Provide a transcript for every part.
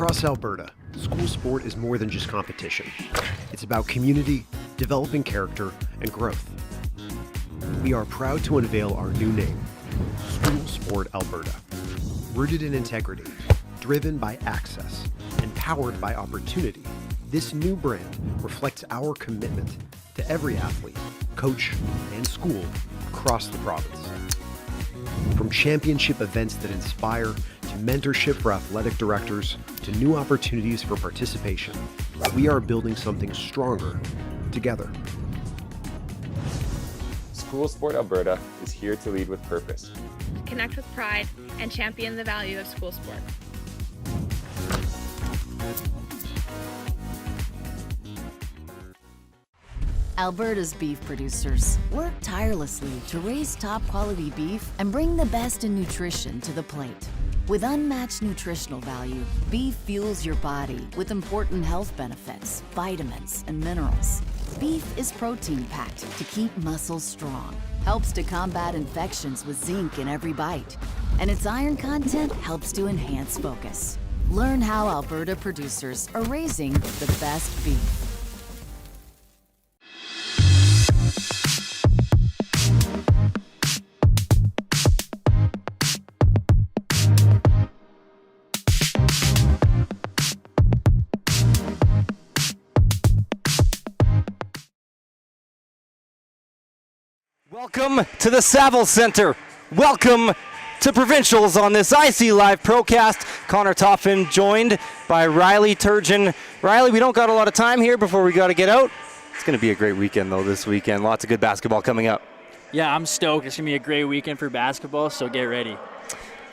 Across Alberta, school sport is more than just competition. It's about community, developing character, and growth. We are proud to unveil our new name, School Sport Alberta. Rooted in integrity, driven by access, and powered by opportunity, this new brand reflects our commitment to every athlete, coach, and school across the province. From championship events that inspire, to mentorship for athletic directors, to new opportunities for participation, we are building something stronger together. School Sport Alberta is here to lead with purpose. Connect with pride and champion the value of school sport. Alberta's beef producers work tirelessly to raise top quality beef and bring the best in nutrition to the plate. With unmatched nutritional value, beef fuels your body with important health benefits, vitamins, and minerals. Beef is protein-packed to keep muscles strong, helps to combat infections with zinc in every bite, and its iron content helps to enhance focus. Learn how Alberta producers are raising the best beef. Welcome to the Saville Centre. Welcome to Provincials on this IC Live Procast. Connor Toffin joined by Riley Turgeon. Riley, we don't got a lot of time here before we got to get out. It's going to be a great weekend, though, this weekend. Lots of good basketball coming up. Yeah, I'm stoked. It's going to be a great weekend for basketball, so get ready.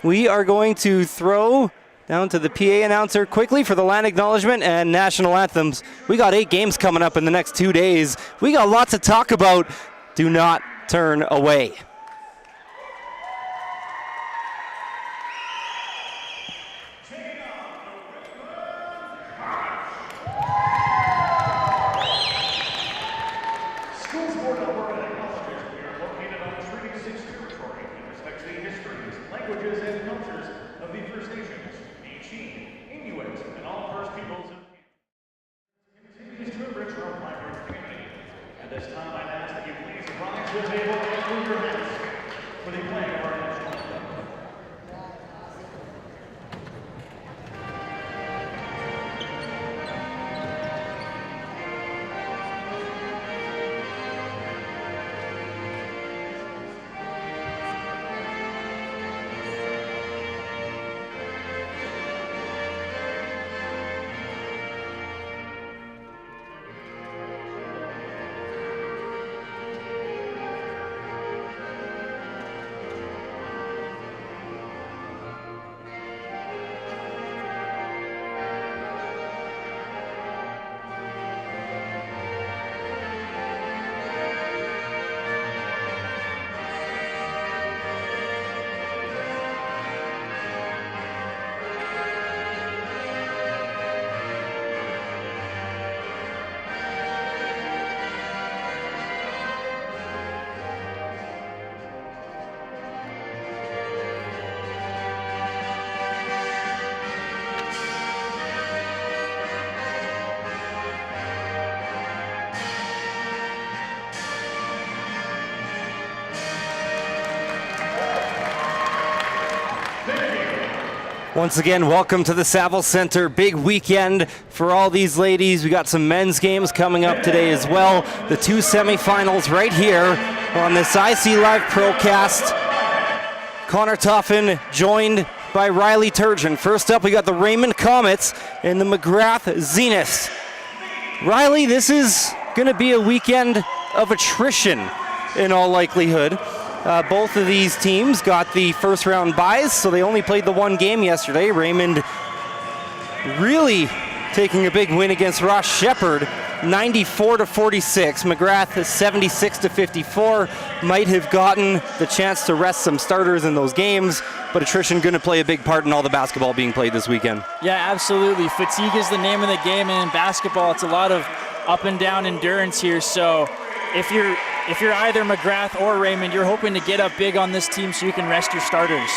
We are going to throw down to the PA announcer quickly for the land acknowledgement and national anthems. We got 8 games coming up in the next 2 days. We got lots to talk about. Do not turn away. School Sport Alberta acknowledges we are located on Treaty 6 territory and respects the histories, languages, and cultures of the First Nations, Métis, Inuit, and all First Peoples of Canada. Continues to enrich our vibrant community. At this time, I'd ask that you please rise to the table and move your hands for the playing of our national anthem. Once again, welcome to the Saville Centre. Big weekend for all these ladies. We got some men's games coming up today as well. The 2 semifinals right here on this IC Live Procast. Connor Toffin joined by Riley Turgeon. First up, we got the Raymond Comets and the Magrath Zenith. Riley, this is going to be a weekend of attrition in all likelihood. Both of these teams got the first round byes, so they only played the 1 game yesterday. Raymond really taking a big win against Ross Shepherd, 94-46. Magrath 76-54. Might have gotten the chance to rest some starters in those games, but attrition going to play a big part in all the basketball being played this weekend. Yeah, absolutely. Fatigue is the name of the game, and in basketball, it's a lot of up and down endurance here. So if you're either Magrath or Raymond, you're hoping to get up big on this team so you can rest your starters.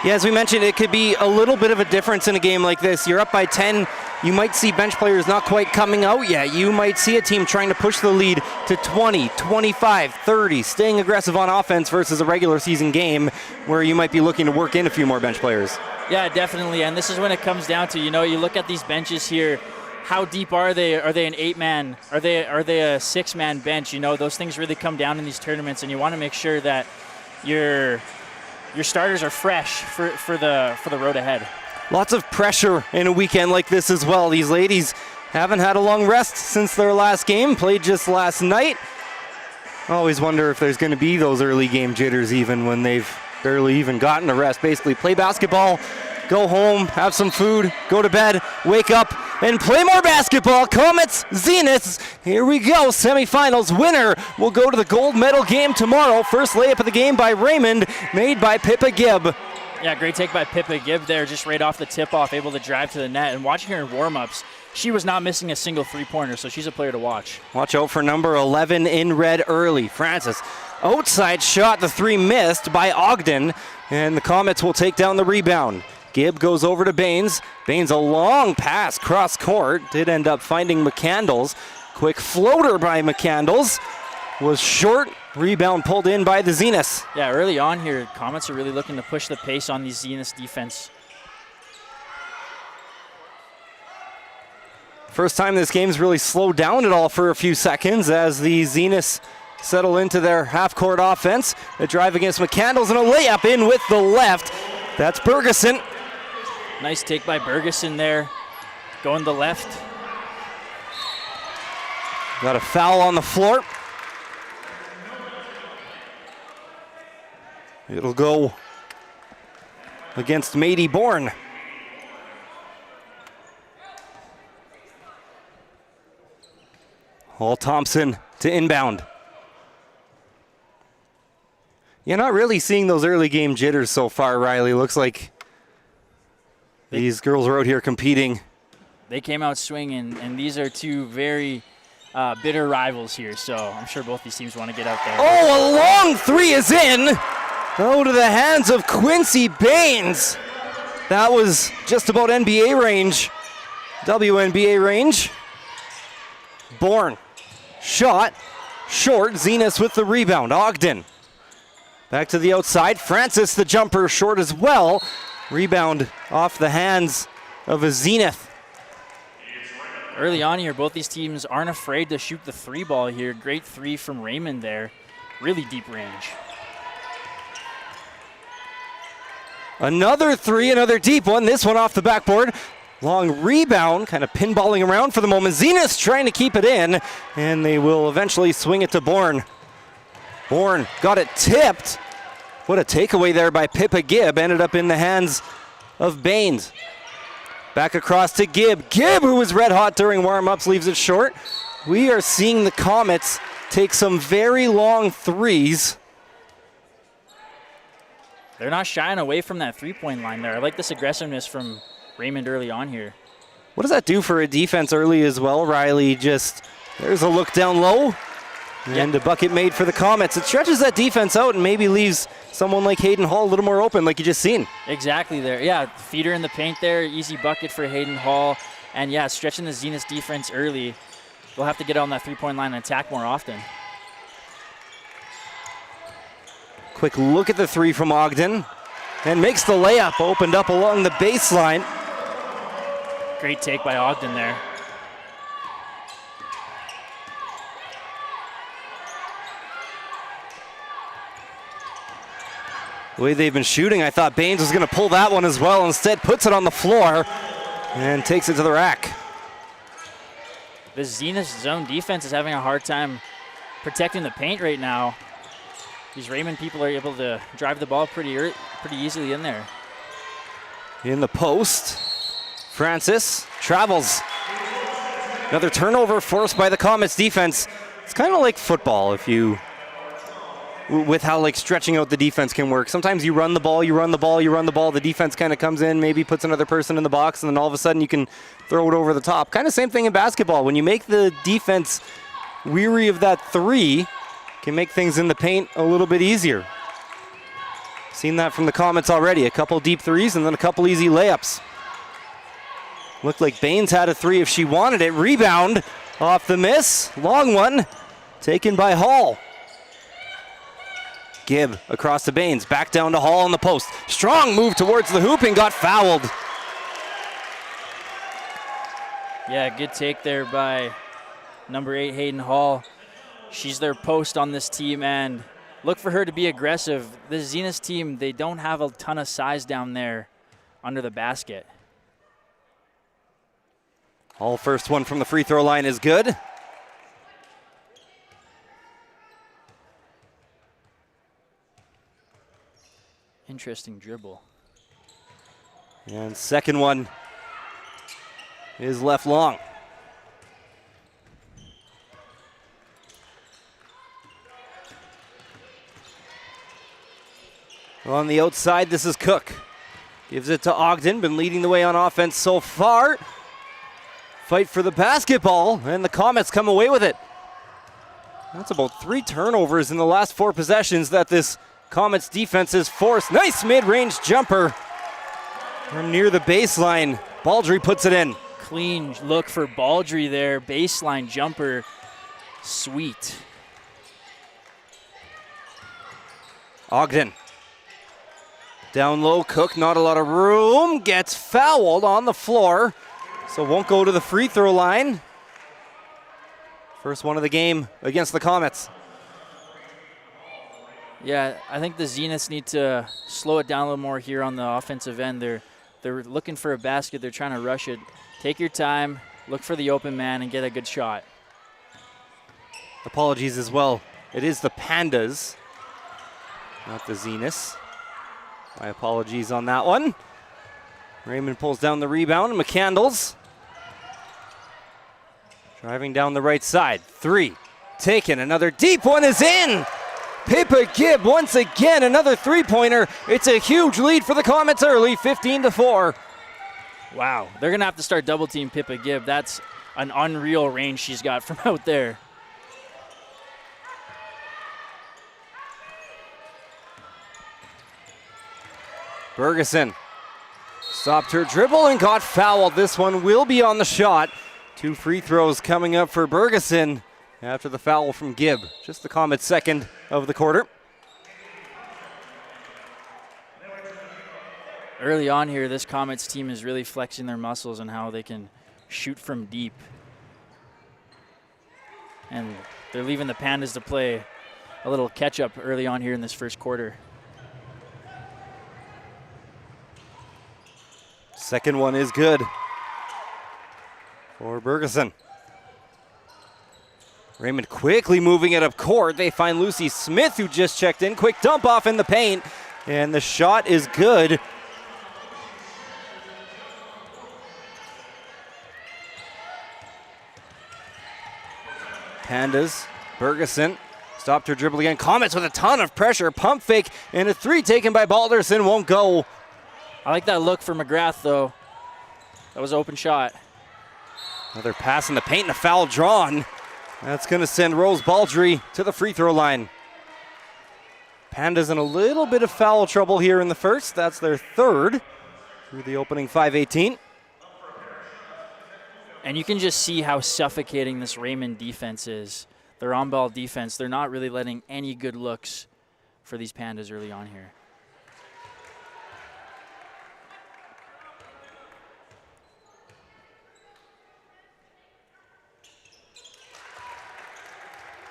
Yeah, as we mentioned, it could be a little bit of a difference in a game like this. You're up by 10. You might see bench players not quite coming out yet. You might see a team trying to push the lead to 20, 25, 30, staying aggressive on offense versus a regular season game where you might be looking to work in a few more bench players. Yeah, definitely. And this is when it comes down to, you look at these benches here. How deep are they? Are they an 8-man? Are they a 6-man bench? Those things really come down in these tournaments, and you want to make sure that your starters are fresh for the road ahead. Lots of pressure in a weekend like this as well. These ladies haven't had a long rest since their last game, played just last night. I always wonder if there's going to be those early game jitters even when they've barely even gotten a rest. Basically, play basketball, go home, have some food, go to bed, wake up, and play more basketball. Comets, Zeniths, here we go. Semifinals winner will go to the gold medal game tomorrow. First layup of the game by Raymond, made by Pippa Gibb. Yeah, great take by Pippa Gibb there, just right off the tip-off, able to drive to the net. And watching her in warm-ups, she was not missing a single three-pointer, so she's a player to watch. Watch out for number 11 in red early. Francis, outside shot, the three missed by Ogden, and the Comets will take down the rebound. Gibb goes over to Baines. Baines, a long pass cross court, did end up finding McCandles. Quick floater by McCandles. Was short, rebound pulled in by the Zeniths. Yeah, early on here, Comets are really looking to push the pace on these Zeniths defense. First time this game's really slowed down at all for a few seconds as the Zeniths settle into their half-court offense. A drive against McCandles and a layup in with the left. That's Bergeson. Nice take by Bergeson there, going to the left. Got a foul on the floor. It'll go against Mady Bourne. Hall Thompson to inbound. You're not really seeing those early game jitters so far, Riley. Looks like these girls are out here competing. They came out swinging, and these are two very bitter rivals here, so I'm sure both these teams want to get out there. Oh, a long three is in. Oh, to the hands of Quincy Baines. That was just about NBA range, WNBA range. Bourne, shot, short. Zeniths with the rebound. Ogden, back to the outside. Francis, the jumper, short as well. Rebound off the hands of a Zenith. Early on here, both these teams aren't afraid to shoot the three ball here. Great three from Raymond there. Really deep range. Another three, another deep one. This one off the backboard. Long rebound, kind of pinballing around for the moment. Zenith's trying to keep it in, and they will eventually swing it to Bourne. Bourne got it tipped. What a takeaway there by Pippa Gibb. Ended up in the hands of Baines. Back across to Gibb. Gibb, who was red hot during warm-ups, leaves it short. We are seeing the Comets take some very long threes. They're not shying away from that three-point line there. I like this aggressiveness from Raymond early on here. What does that do for a defense early as well, Riley? Just, there's a look down low, and a bucket made for the Comets. It stretches that defense out and maybe leaves someone like Hayden Hall a little more open, like you just seen. Exactly there. Yeah, feeder in the paint there. Easy bucket for Hayden Hall. And yeah, stretching the Zenith's defense early. We'll have to get on that three-point line and attack more often. Quick look at the three from Ogden, and makes the layup, opened up along the baseline. Great take by Ogden there. The way they've been shooting, I thought Baines was going to pull that one as well. Instead, puts it on the floor and takes it to the rack. The Zenith zone defense is having a hard time protecting the paint right now. These Raymond people are able to drive the ball pretty easily in there. In the post, Francis travels. Another turnover forced by the Comets defense. It's kind of like football with how like stretching out the defense can work. Sometimes you run the ball, the defense kind of comes in, maybe puts another person in the box, and then all of a sudden you can throw it over the top. Kind of same thing in basketball. When you make the defense weary of that three, can make things in the paint a little bit easier. Seen that from the Comets already. A couple deep threes and then a couple easy layups. Looked like Baines had a three if she wanted it. Rebound off the miss. Long one taken by Hall. Gibb across to Baines. Back down to Hall on the post. Strong move towards the hoop and got fouled. Yeah, good take there by number 8, Hayden Hall. She's their post on this team, and look for her to be aggressive. The Zenith team, they don't have a ton of size down there under the basket. Hall, first one from the free throw line is good. Interesting dribble. And second one is left long. On the outside, this is Cook. Gives it to Ogden, been leading the way on offense so far. Fight for the basketball, and the Comets come away with it. That's about 3 turnovers in the last 4 possessions that this Comets defense has forced. Nice mid-range jumper from near the baseline. Baldry puts it in. Clean look for Baldry there. Baseline jumper. Sweet. Ogden. Down low, Cook, not a lot of room. Gets fouled on the floor, so won't go to the free throw line. First one of the game against the Comets. Yeah, I think the Zeniths need to slow it down a little more here on the offensive end. They're looking for a basket. They're trying to rush it. Take your time, look for the open man, and get a good shot. Apologies as well. It is the Pandas, not the Zeniths. My apologies on that one. Raymond pulls down the rebound. McCandles driving down the right side. 3 taken. Another deep one is in. Pippa Gibb once again, another three-pointer. It's a huge lead for the Comets early, 15-4. Wow, they're going to have to start double-team Pippa Gibb. That's an unreal range she's got from out there. Bergeson stopped her dribble and got fouled. This one will be on the shot. 2 free throws coming up for Bergeson after the foul from Gibb. Just the Comets' second of the quarter. Early on here, this Comets team is really flexing their muscles and how they can shoot from deep. And they're leaving the Pandas to play a little catch-up early on here in this first quarter. Second one is good for Bergeson. Raymond quickly moving it up court. They find Lucy Smith, who just checked in. Quick dump off in the paint, and the shot is good. Pandas, Bergeson stopped her dribble again. Comets with a ton of pressure. Pump fake, and a 3 taken by Balderson won't go. I like that look for Magrath, though. That was an open shot. Another pass in the paint and a foul drawn. That's going to send Rose Baldry to the free throw line. Pandas in a little bit of foul trouble here in the first. That's their third through the opening 5:18. And you can just see how suffocating this Raymond defense is. Their on-ball defense, they're not really letting any good looks for these Pandas early on here.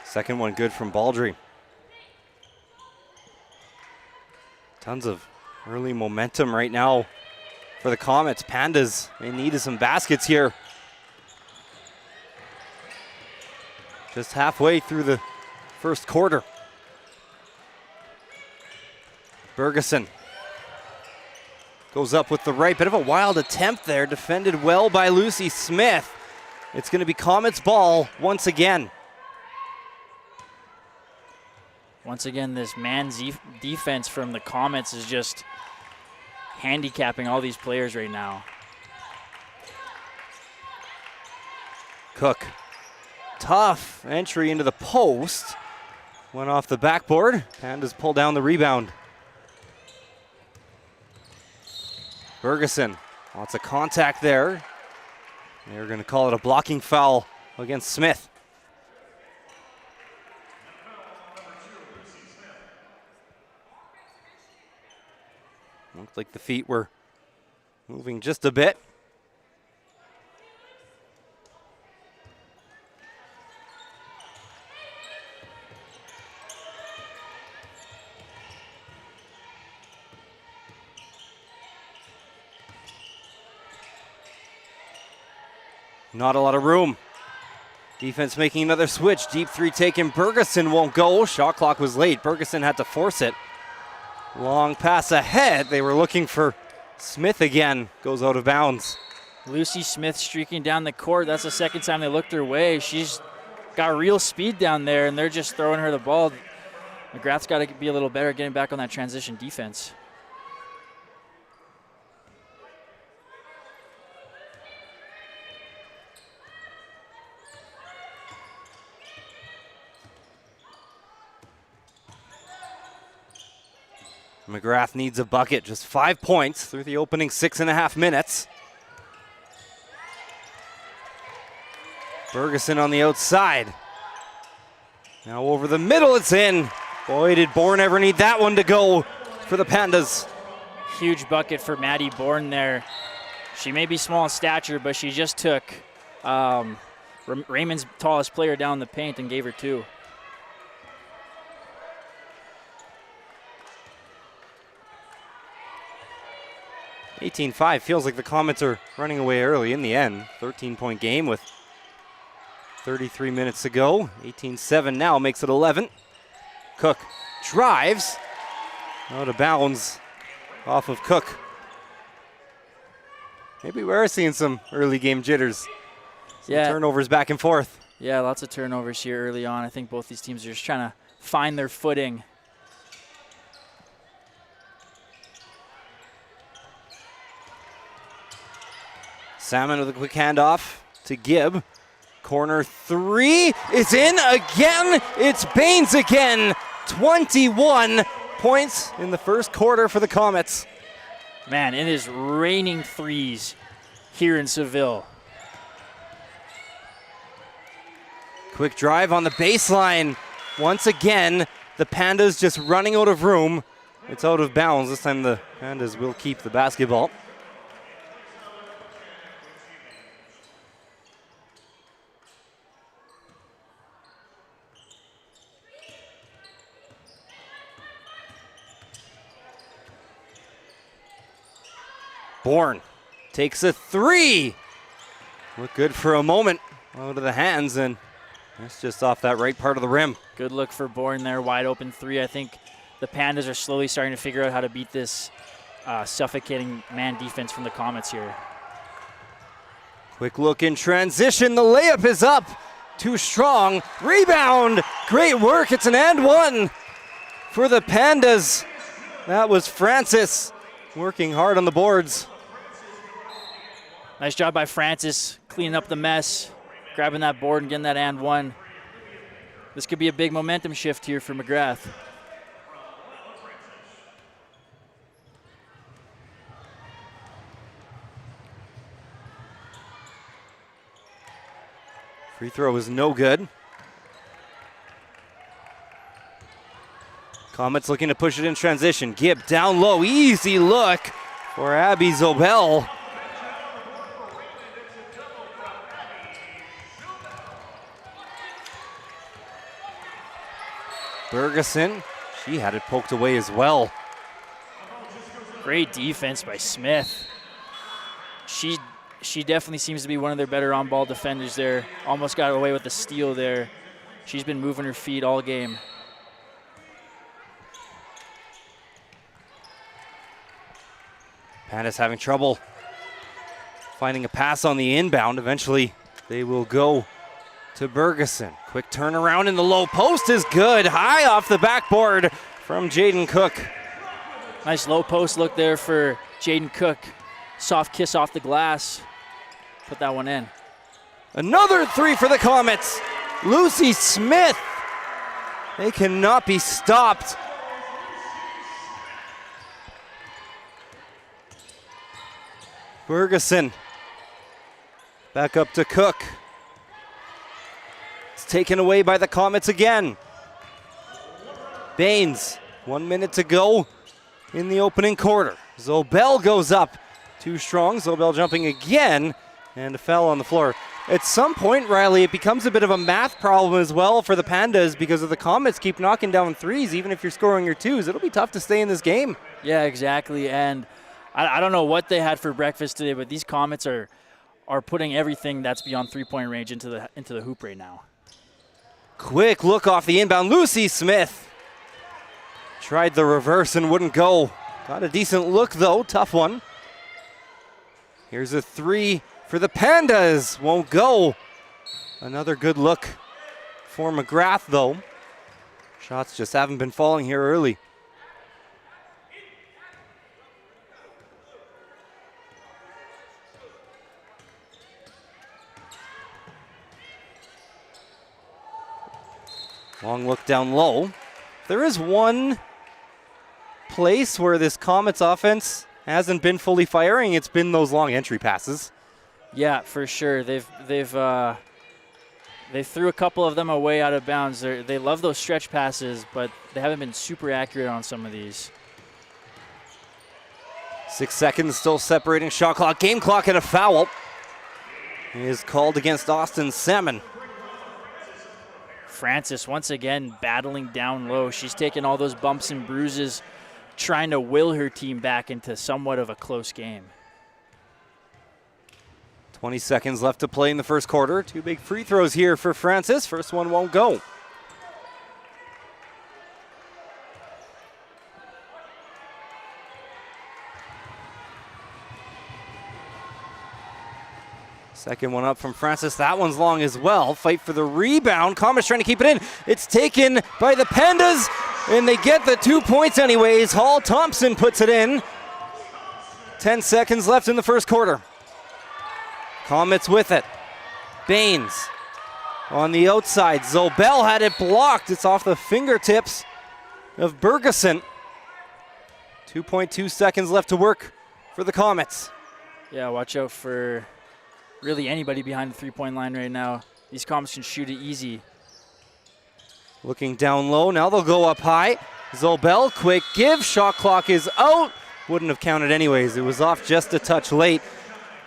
Second one good from Baldry. Tons of early momentum right now for the Comets. Pandas, they needed some baskets here. Just halfway through the first quarter. Bergeson goes up with the right. Bit of a wild attempt there. Defended well by Lucy Smith. It's going to be Comets ball once again. Once again, this man defense from the Comets is just handicapping all these players right now. Cook, tough entry into the post. Went off the backboard. Pandas pull down the rebound. Ferguson, lots of contact there. They're going to call it a blocking foul against Smith. Looked like the feet were moving just a bit. Not a lot of room. Defense making another switch. Deep three taken. Bergeson won't go. Shot clock was late. Bergeson had to force it. Long pass ahead. They were looking for Smith again. Goes out of bounds. Lucy Smith streaking down the court. That's the second time they looked her way. She's got real speed down there, and they're just throwing her the ball. Magrath's got to be a little better getting back on that transition defense. Magrath needs a bucket, just 5 points through the opening 6.5 minutes. Bergeson on the outside. Now over the middle, it's in. Boy, did Bourne ever need that one to go for the Pandas. Huge bucket for Maddie Bourne there. She may be small in stature, but she just took Raymond's tallest player down the paint and gave her 2. $18-5 feels like the Comets are running away early in the end. 13-point game with 33 minutes to go. 18-7 now makes it 11. Cook drives. Out of bounds off of Cook. Maybe we are seeing some early game jitters. Some turnovers back and forth. Yeah, lots of turnovers here early on. I think both these teams are just trying to find their footing. Salmon with a quick handoff to Gibb. Corner 3 is in again. It's Baines again. 21 points in the first quarter for the Comets. Man, it is raining threes here in Saville. Quick drive on the baseline. Once again, the Pandas just running out of room. It's out of bounds. This time the Pandas will keep the basketball. Bourne takes a 3. Looked good for a moment. Out of the hands, and that's just off that right part of the rim. Good look for Bourne there, wide open 3. I think the Pandas are slowly starting to figure out how to beat this suffocating man defense from the Comets here. Quick look in transition. The layup is up. Too strong. Rebound. Great work. It's an and one for the Pandas. That was Francis working hard on the boards. Nice job by Francis cleaning up the mess, grabbing that board and getting that and one. This could be a big momentum shift here for Magrath. Free throw is no good. Comets looking to push it in transition. Gibb down low, easy look for Abby Zobel. Bergeson, she had it poked away as well. Great defense by Smith. She definitely seems to be one of their better on-ball defenders there. Almost got away with the steal there. She's been moving her feet all game. Pandas having trouble finding a pass on the inbound. Eventually, they will go to Bergeson. Quick turnaround in the low post is good. High off the backboard from Jaden Cook. Nice low post look there for Jaden Cook. Soft kiss off the glass. Put that one in. Another 3 for the Comets. Lucy Smith. They cannot be stopped. Bergeson. Back up to Cook. It's taken away by the Comets again. Baines, 1 minute to go in the opening quarter. Zobel goes up. Too strong. Zobel jumping again, and a foul on the floor. At some point, Riley, it becomes a bit of a math problem as well for the Pandas because of the Comets keep knocking down threes. Even if you're scoring your twos, it'll be tough to stay in this game. Yeah, exactly. And I don't know what they had for breakfast today, but these Comets are putting everything that's beyond three-point range into the hoop right now. Quick look off the inbound. Lucy Smith tried the reverse and wouldn't go. Got a decent look though, tough one. Here's a three for the Pandas, won't go. Another good look for Magrath though. Shots just haven't been falling here early. Long look down low. There is one place where this Comets offense hasn't been fully firing. It's been those long entry passes. Yeah, for sure. They threw a couple of them away out of bounds. They love those stretch passes, but they haven't been super accurate on some of these. 6 seconds still separating shot clock. Game clock and a foul is called against Austin Salmon. Francis once again battling down low. She's taken all those bumps and bruises, trying to will her team back into somewhat of a close game. 20 seconds left to play in the first quarter. Two big free throws here for Francis. First one won't go. Second one up from Francis. That one's long as well. Fight for the rebound. Comets trying to keep it in. It's taken by the Pandas, and they get the 2 points anyways. Hall Thompson puts it in. 10 seconds left in the first quarter. Comets with it. Baines on the outside. Zobel had it blocked. It's off the fingertips of Bergeson. 2.2 seconds left to work for the Comets. Yeah, watch out for really anybody behind the three-point line right now. These Comets can shoot it easy. Looking down low. Now they'll go up high. Zobel, quick give. Shot clock is out. Wouldn't have counted anyways. It was off just a touch late.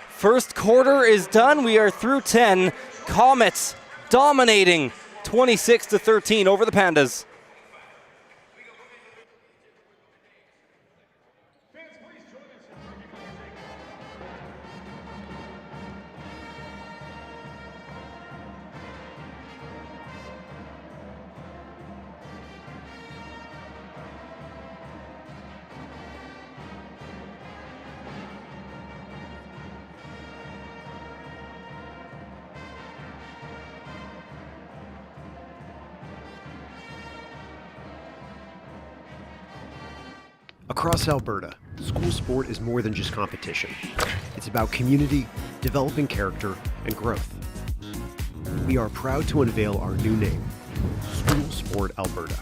First quarter is done. We are through 10. Comets dominating 26-13 over the Pandas. Across Alberta, school sport is more than just competition. It's about community, developing character, and growth. We are proud to unveil our new name, School Sport Alberta.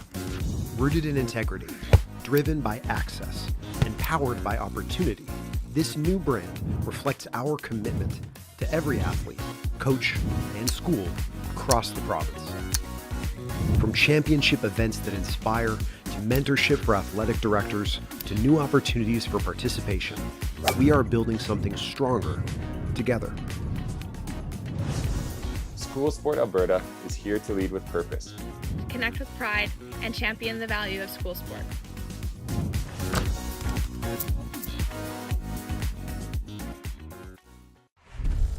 Rooted in integrity, driven by access, and powered by opportunity, this new brand reflects our commitment to every athlete, coach, and school across the province. From championship events that inspire, to mentorship for athletic directors, to new opportunities for participation, we are building something stronger together. School Sport Alberta is here to lead with purpose. Connect with pride and champion the value of school sport.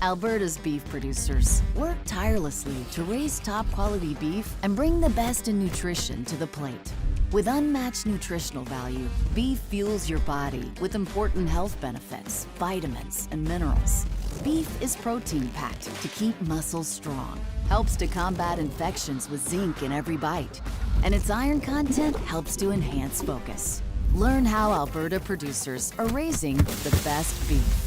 Alberta's beef producers work tirelessly to raise top quality beef and bring the best in nutrition to the plate. With unmatched nutritional value, beef fuels your body with important health benefits, vitamins, and minerals. Beef is protein-packed to keep muscles strong, helps to combat infections with zinc in every bite, and its iron content helps to enhance focus. Learn how Alberta producers are raising the best beef.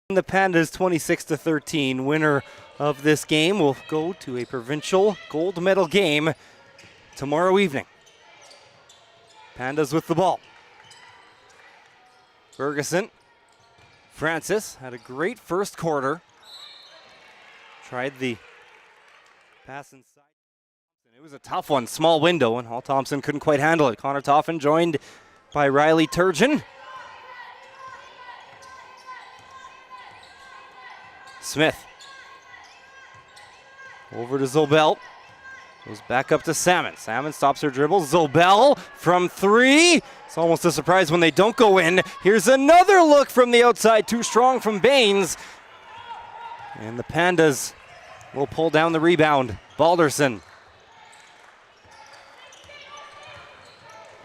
The Pandas 26-13. Winner of this game will go to a provincial gold medal game tomorrow evening. Pandas with the ball. Ferguson. Francis had a great first quarter. Tried the pass inside. It was a tough one, small window, and Hall Thompson couldn't quite handle it. Connor Toffin joined by Riley Turgeon. Smith. Over to Zobel. Goes back up to Salmon. Salmon stops her dribble. Zobel from three. It's almost a surprise when they don't go in. Here's another look from the outside. Too strong from Baines. And the Pandas will pull down the rebound. Balderson.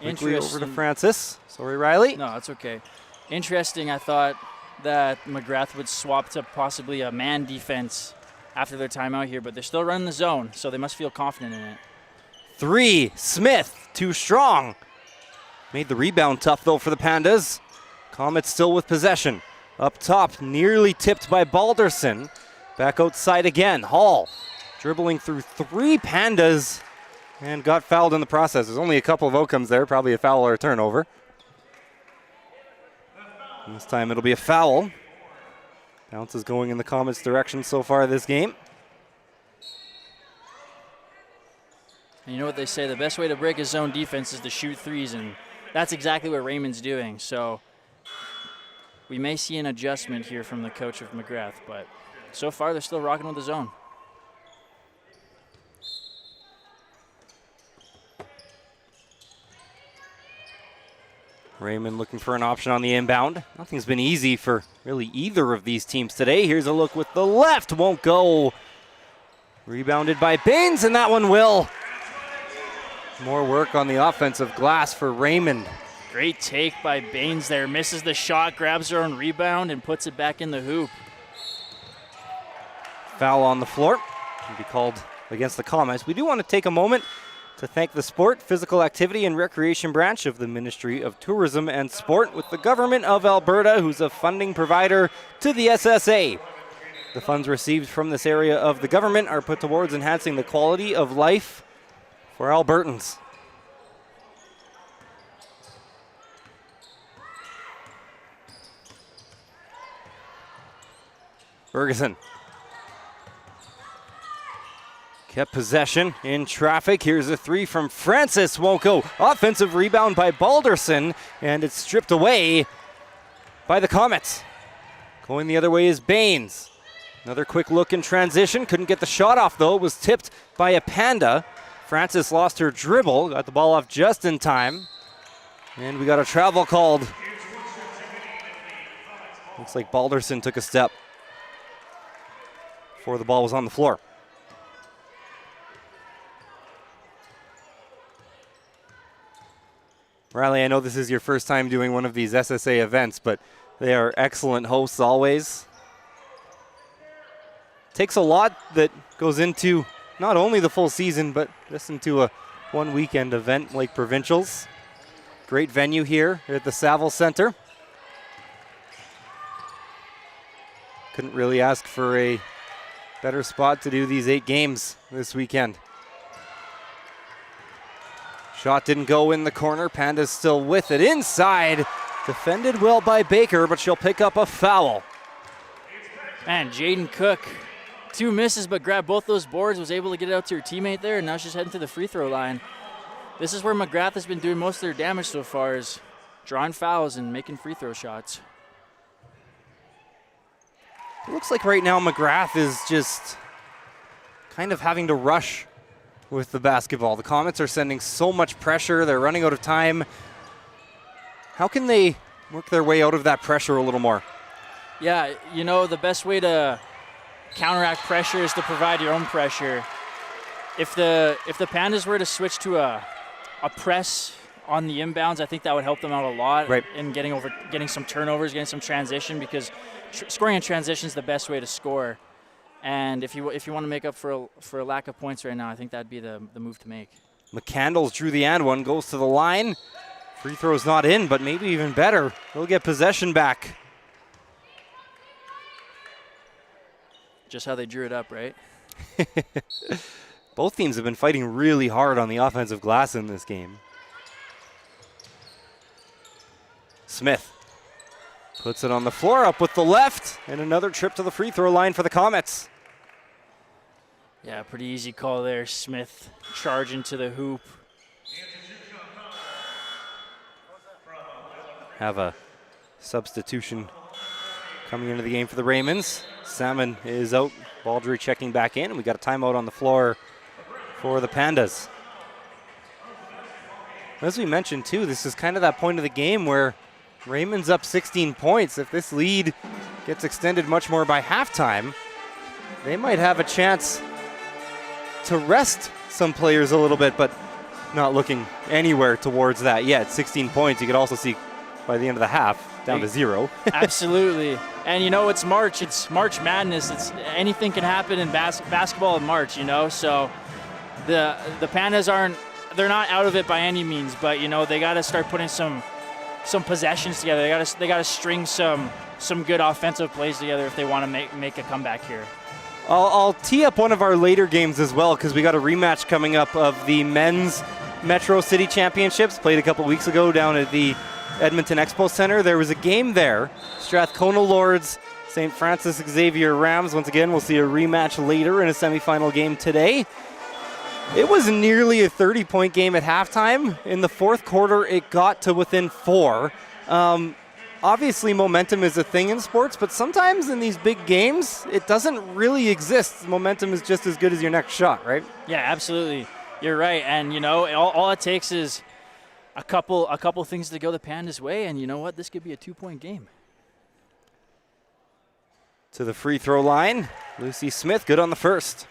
Quickly over to Francis. Sorry, Riley. No, it's okay. Interesting, I thought that Magrath would swap to possibly a man defense after their timeout here, but they're still running the zone, so they must feel confident in it. Three, Smith, too strong. Made the rebound tough, though, for the Pandas. Comets still with possession. Up top, nearly tipped by Balderson. Back outside again. Hall dribbling through three Pandas and got fouled in the process. There's only a couple of outcomes there, probably a foul or a turnover. And this time it'll be a foul. Bounce is going in the Comets' direction so far this game. And you know what they say, the best way to break a zone defense is to shoot threes, and that's exactly what Raymond's doing. So we may see an adjustment here from the coach of Magrath, but so far they're still rocking with the zone. Raymond looking for an option on the inbound. Nothing's been easy for really either of these teams today. Here's a look with the left. Won't go. Rebounded by Baines, and that one will. More work on the offensive glass for Raymond. Great take by Baines there. Misses the shot, grabs her own rebound, and puts it back in the hoop. Foul on the floor. Can be called against the Comets. We do want to take a moment to thank the Sport, Physical Activity and Recreation branch of the Ministry of Tourism and Sport with the Government of Alberta, who's a funding provider to the SSA. The funds received from this area of the government are put towards enhancing the quality of life for Albertans. Ferguson. Kept possession in traffic. Here's a three from Francis. Won't go. Offensive rebound by Balderson, and it's stripped away by the Comets. Going the other way is Baines. Another quick look in transition. Couldn't get the shot off, though. It was tipped by a Panda. Francis lost her dribble. Got the ball off just in time. And we got a travel called. Looks like Balderson took a step before the ball was on the floor. Riley, I know this is your first time doing one of these SSA events, but they are excellent hosts always. Takes a lot that goes into not only the full season, but just into a one weekend event like Provincials. Great venue here at the Saville Centre. Couldn't really ask for a better spot to do these 8 games this weekend. Shot didn't go in the corner. Panda's still with it inside. Defended well by Baker, but she'll pick up a foul. Man, Jaden Cook, 2 misses, but grabbed both those boards, was able to get it out to her teammate there, and now she's heading to the free throw line. This is where Magrath has been doing most of their damage so far, is drawing fouls and making free throw shots. It looks like right now Magrath is just kind of having to rush with the basketball. The Comets are sending so much pressure. They're running out of time. How can they work their way out of that pressure a little more? Yeah, you know, the best way to counteract pressure is to provide your own pressure. If the Pandas were to switch to a press on the inbounds, I think that would help them out a lot in getting some turnovers, getting some transition, because scoring in transition is the best way to score. And if you want to make up for a lack of points right now, I think that'd be the move to make. McCandles drew the and one, goes to the line. Free throw's not in, but maybe even better, they'll get possession back. Just how they drew it up, right? Both teams have been fighting really hard on the offensive glass in this game. Smith puts it on the floor, up with the left, and another trip to the free throw line for the Comets. Yeah, pretty easy call there. Smith charging to the hoop. Have a substitution coming into the game for the Raymonds. Salmon is out, Baldry checking back in, and we got a timeout on the floor for the Pandas. As we mentioned too, this is kind of that point of the game where Raymond's up 16 points. If this lead gets extended much more by halftime, they might have a chance to rest some players a little bit, but not looking anywhere towards that yet. 16 points, you could also see by the end of the half, down to 0. Absolutely. And, it's March. It's March Madness. Anything can happen in basketball in March, So the Pandas they're not out of it by any means, but, they got to start putting some possessions together. They got to string some good offensive plays together if they want to make a comeback here. I'll tee up one of our later games as well, because we got a rematch coming up of the men's Metro City Championships, played a couple weeks ago down at the Edmonton Expo Centre. There was a game there. Strathcona Lords, St. Francis Xavier Rams. Once again, we'll see a rematch later in a semifinal game today. It was nearly a 30-point game at halftime. In the fourth quarter, it got to within 4. Obviously, momentum is a thing in sports, but sometimes in these big games, it doesn't really exist. Momentum is just as good as your next shot, right? Yeah, absolutely. You're right. And, all it takes is a couple things to go the Pandas' way, and you know what? This could be a 2-point game. To the free throw line, Lucy Smith, good on the first.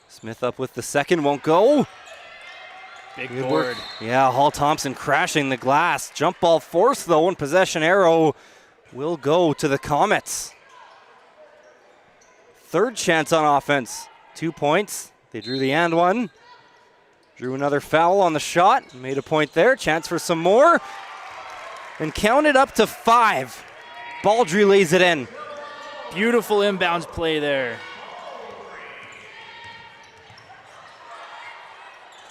Smith up with the second, won't go. Big Good board. work. Yeah, Hall Thompson crashing the glass. Jump ball force, though, and possession arrow will go to the Comets. Third chance on offense. 2 points. They drew the and one. Drew another foul on the shot. Made a point there. Chance for some more. And counted up to 5. Baldry lays it in. Beautiful inbounds play there.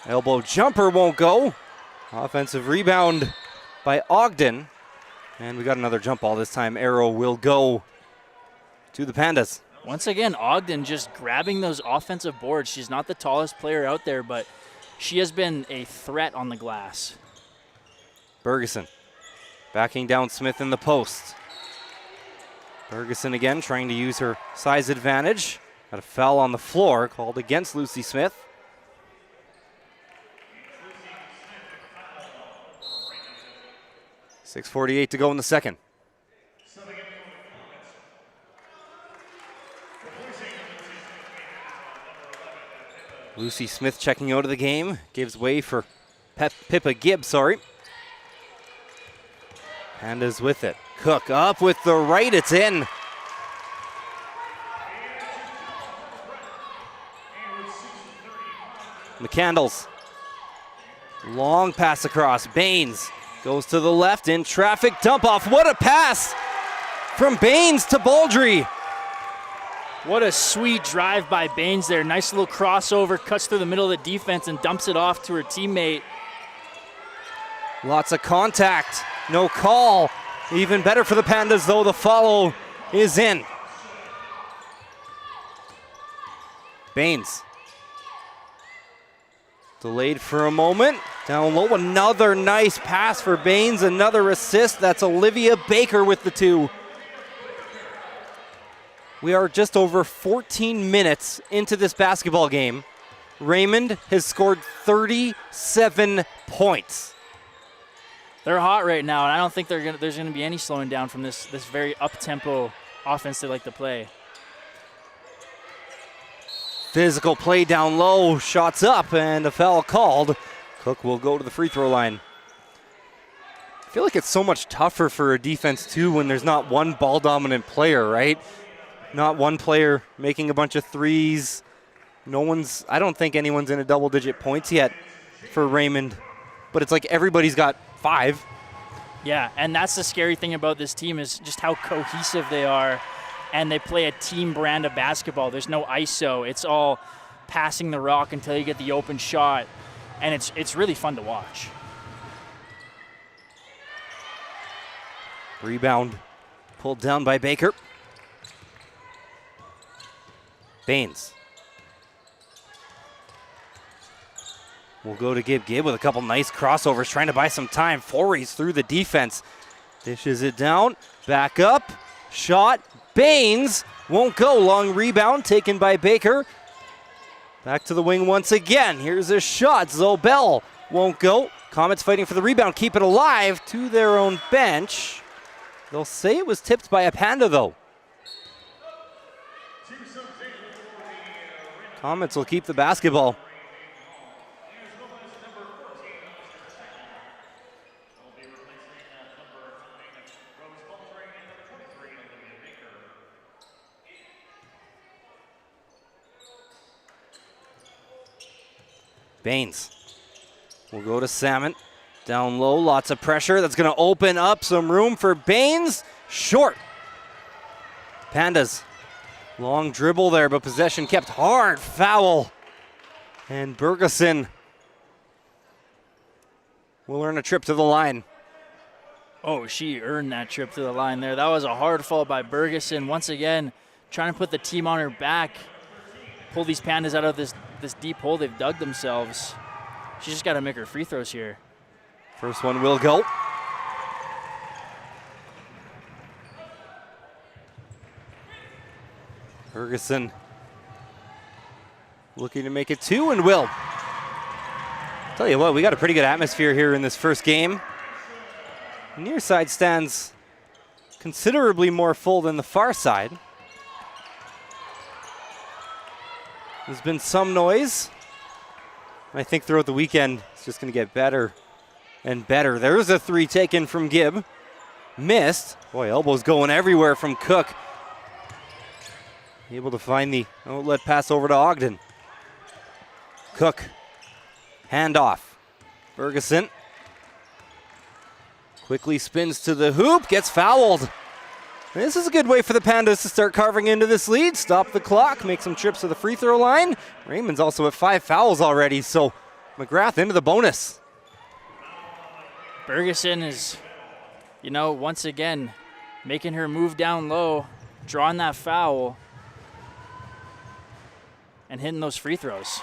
Elbow jumper won't go. Offensive rebound by Ogden. And we got another jump ball this time. Arrow will go to the Pandas. Once again, Ogden just grabbing those offensive boards. She's not the tallest player out there, but she has been a threat on the glass. Bergeson backing down Smith in the post. Bergeson again trying to use her size advantage. Got a foul on the floor called against Lucy Smith. .6:48 to go in the second. Lucy Smith checking out of the game. Gives way for Pippa Gibbs, Pandas with it. Cook up with the right, it's in. McCandles. Long pass across. Baines goes to the left in traffic. Dump off. What a pass from Baines to Baldry. What a sweet drive by Baines there. Nice little crossover, cuts through the middle of the defense and dumps it off to her teammate. Lots of contact. No call. Even better for the Pandas, though. The follow is in. Baines. Delayed for a moment. Down low. Another nice pass for Baines. Another assist. That's Olivia Baker with the 2. We are just over 14 minutes into this basketball game. Raymond has scored 37 points. They're hot right now, and I don't think there's going to be any slowing down from this very up-tempo offense they like to play. Physical play down low, shots up, and a foul called. Cook will go to the free throw line. I feel like it's so much tougher for a defense, too, when there's not one ball-dominant player, right? Not one player making a bunch of threes. I don't think anyone's in a double-digit points yet for Raymond. But it's like everybody's got 5. Yeah, and that's the scary thing about this team is just how cohesive they are, and they play a team brand of basketball. There's no ISO. It's all passing the rock until you get the open shot, and it's really fun to watch. Rebound pulled down by Baker. Baines will go to Gibb. Gibb with a couple nice crossovers, trying to buy some time. Forey's through the defense. Dishes it down, back up, shot. Baines won't go. Long rebound taken by Baker. Back to the wing once again. Here's a shot. Zobel won't go. Comets fighting for the rebound, keep it alive to their own bench. They'll say it was tipped by a Panda, though. Comets will keep the basketball. Baines will go to Salmon. Down low, lots of pressure. That's going to open up some room for Baines. Short. Pandas. Long dribble there, but possession kept. Hard foul. And Bergeson will earn a trip to the line. Oh, she earned that trip to the line there. That was a hard fall by Bergeson. Once again, trying to put the team on her back. Pull these Pandas out of this deep hole they've dug themselves. She's just got to make her free throws here. First one will go. Ferguson looking to make it 2 and will. Tell you what, we got a pretty good atmosphere here in this first game. Near side stands considerably more full than the far side. There's been some noise. I think throughout the weekend, it's just going to get better and better. There's a 3 taken from Gibb. Missed. Boy, elbows going everywhere from Cook. Able to find the outlet pass over to Ogden. Cook. Handoff. Ferguson. Quickly spins to the hoop. Gets fouled. This is a good way for the Pandas to start carving into this lead. Stop the clock. Make some trips to the free throw line. Raymond's also at 5 fouls already, so Magrath into the bonus. Bergeson is, once again, making her move down low, drawing that foul, and hitting those free throws.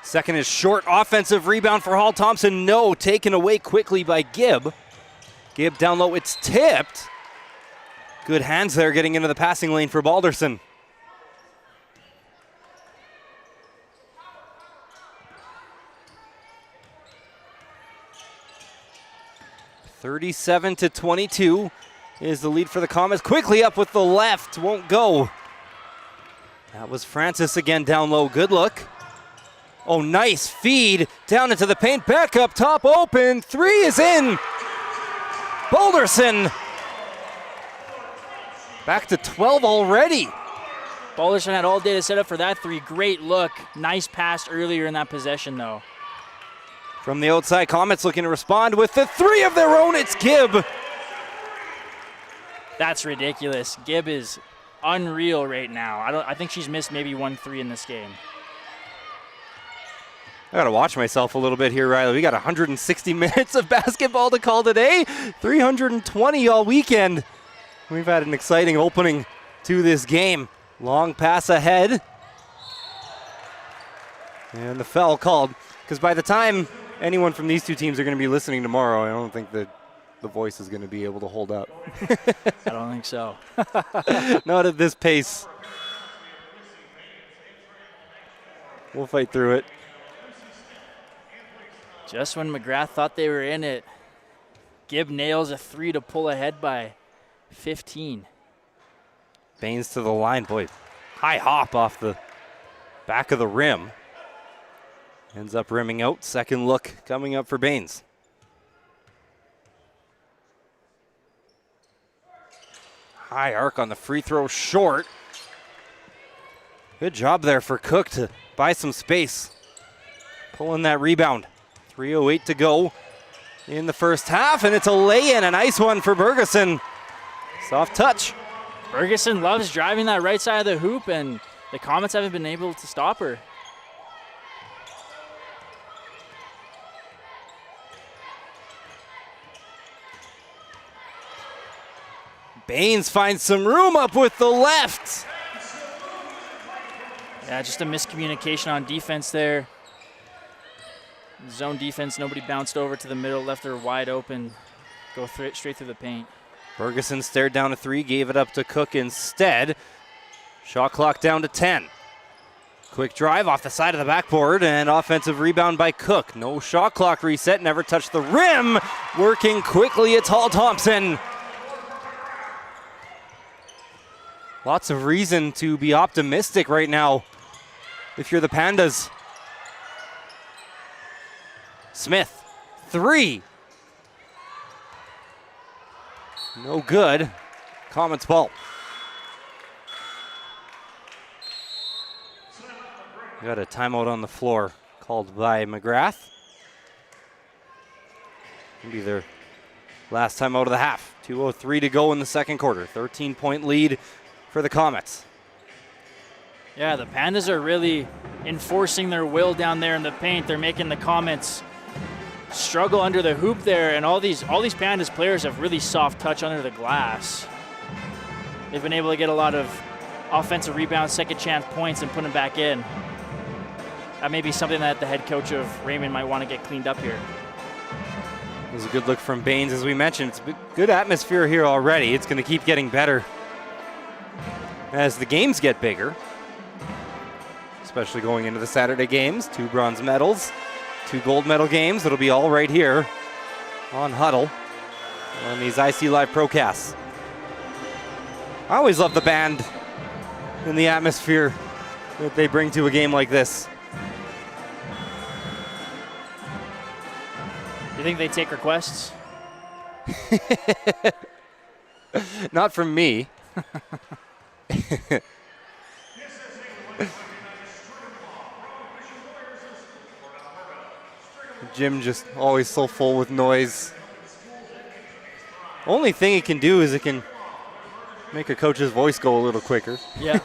Second is short. Offensive rebound for Hall Thompson. No, taken away quickly by Gibb. Gibb down low. It's tipped. Good hands there getting into the passing lane for Balderson. (37-22) is the lead for the Comets. Quickly up with the left. Won't go. That was Francis again down low. Good look. Oh, nice feed down into the paint. Back up top, open. 3 is in. Balderson. Back to 12 already. Balderson had all day to set up for that 3. Great look. Nice pass earlier in that possession, though. From the outside, Comets looking to respond with the 3 of their own. It's Gibb. That's ridiculous. Gibb is unreal right now. I think she's missed maybe 1 3 in this game. I gotta watch myself a little bit here, Riley. We got 160 minutes of basketball to call today. 320 all weekend. We've had an exciting opening to this game. Long pass ahead. And the foul called. Because by the time anyone from these two teams are going to be listening tomorrow, I don't think that the voice is going to be able to hold up. I don't think so. Not at this pace. We'll fight through it. Just when Magrath thought they were in it, Gibb nails a 3 to pull ahead by 15. Baines to the line. Boy, high hop off the back of the rim. Ends up rimming out. Second look coming up for Baines. High arc on the free throw, short. Good job there for Cook to buy some space. Pulling that rebound. 3:08 to go in the first half, and it's a lay-in, a nice one for Bergeson. Soft touch. Bergeson loves driving that right side of the hoop, and the Comets haven't been able to stop her. Baines finds some room up with the left. Yeah, just a miscommunication on defense there. Zone defense, nobody bounced over to the middle, left her wide open. Go straight through the paint. Bergeson stared down a three, gave it up to Cook instead. Shot clock down to 10. Quick drive off the side of the backboard and offensive rebound by Cook. No shot clock reset, never touched the rim. Working quickly, it's Hall Thompson. Lots of reason to be optimistic right now if you're the Pandas. Smith, three. No good. Comets ball. Got a timeout on the floor called by Magrath. Maybe their last timeout of the half. 2:03 to go in the second quarter. 13-point lead for the Comets. Yeah, the Pandas are really enforcing their will down there in the paint. They're making the Comets struggle under the hoop there, and all these Pandas players have really soft touch under the glass. They've been able to get a lot of offensive rebounds, second chance points, and put them back in. That may be something that the head coach of Raymond might want to get cleaned up here. It was a good look from Baines, as we mentioned. It's a good atmosphere here already. It's going to keep getting better as the games get bigger, especially going into the Saturday games. 2 bronze medals, 2 gold medal games. It'll be all right here on Hudl on these IC Live Procasts. I always love the band and the atmosphere that they bring to a game like this. You think they take requests? Not from me. Jim just always so full with noise. Only thing it can do is it can make a coach's voice go a little quicker. Yeah.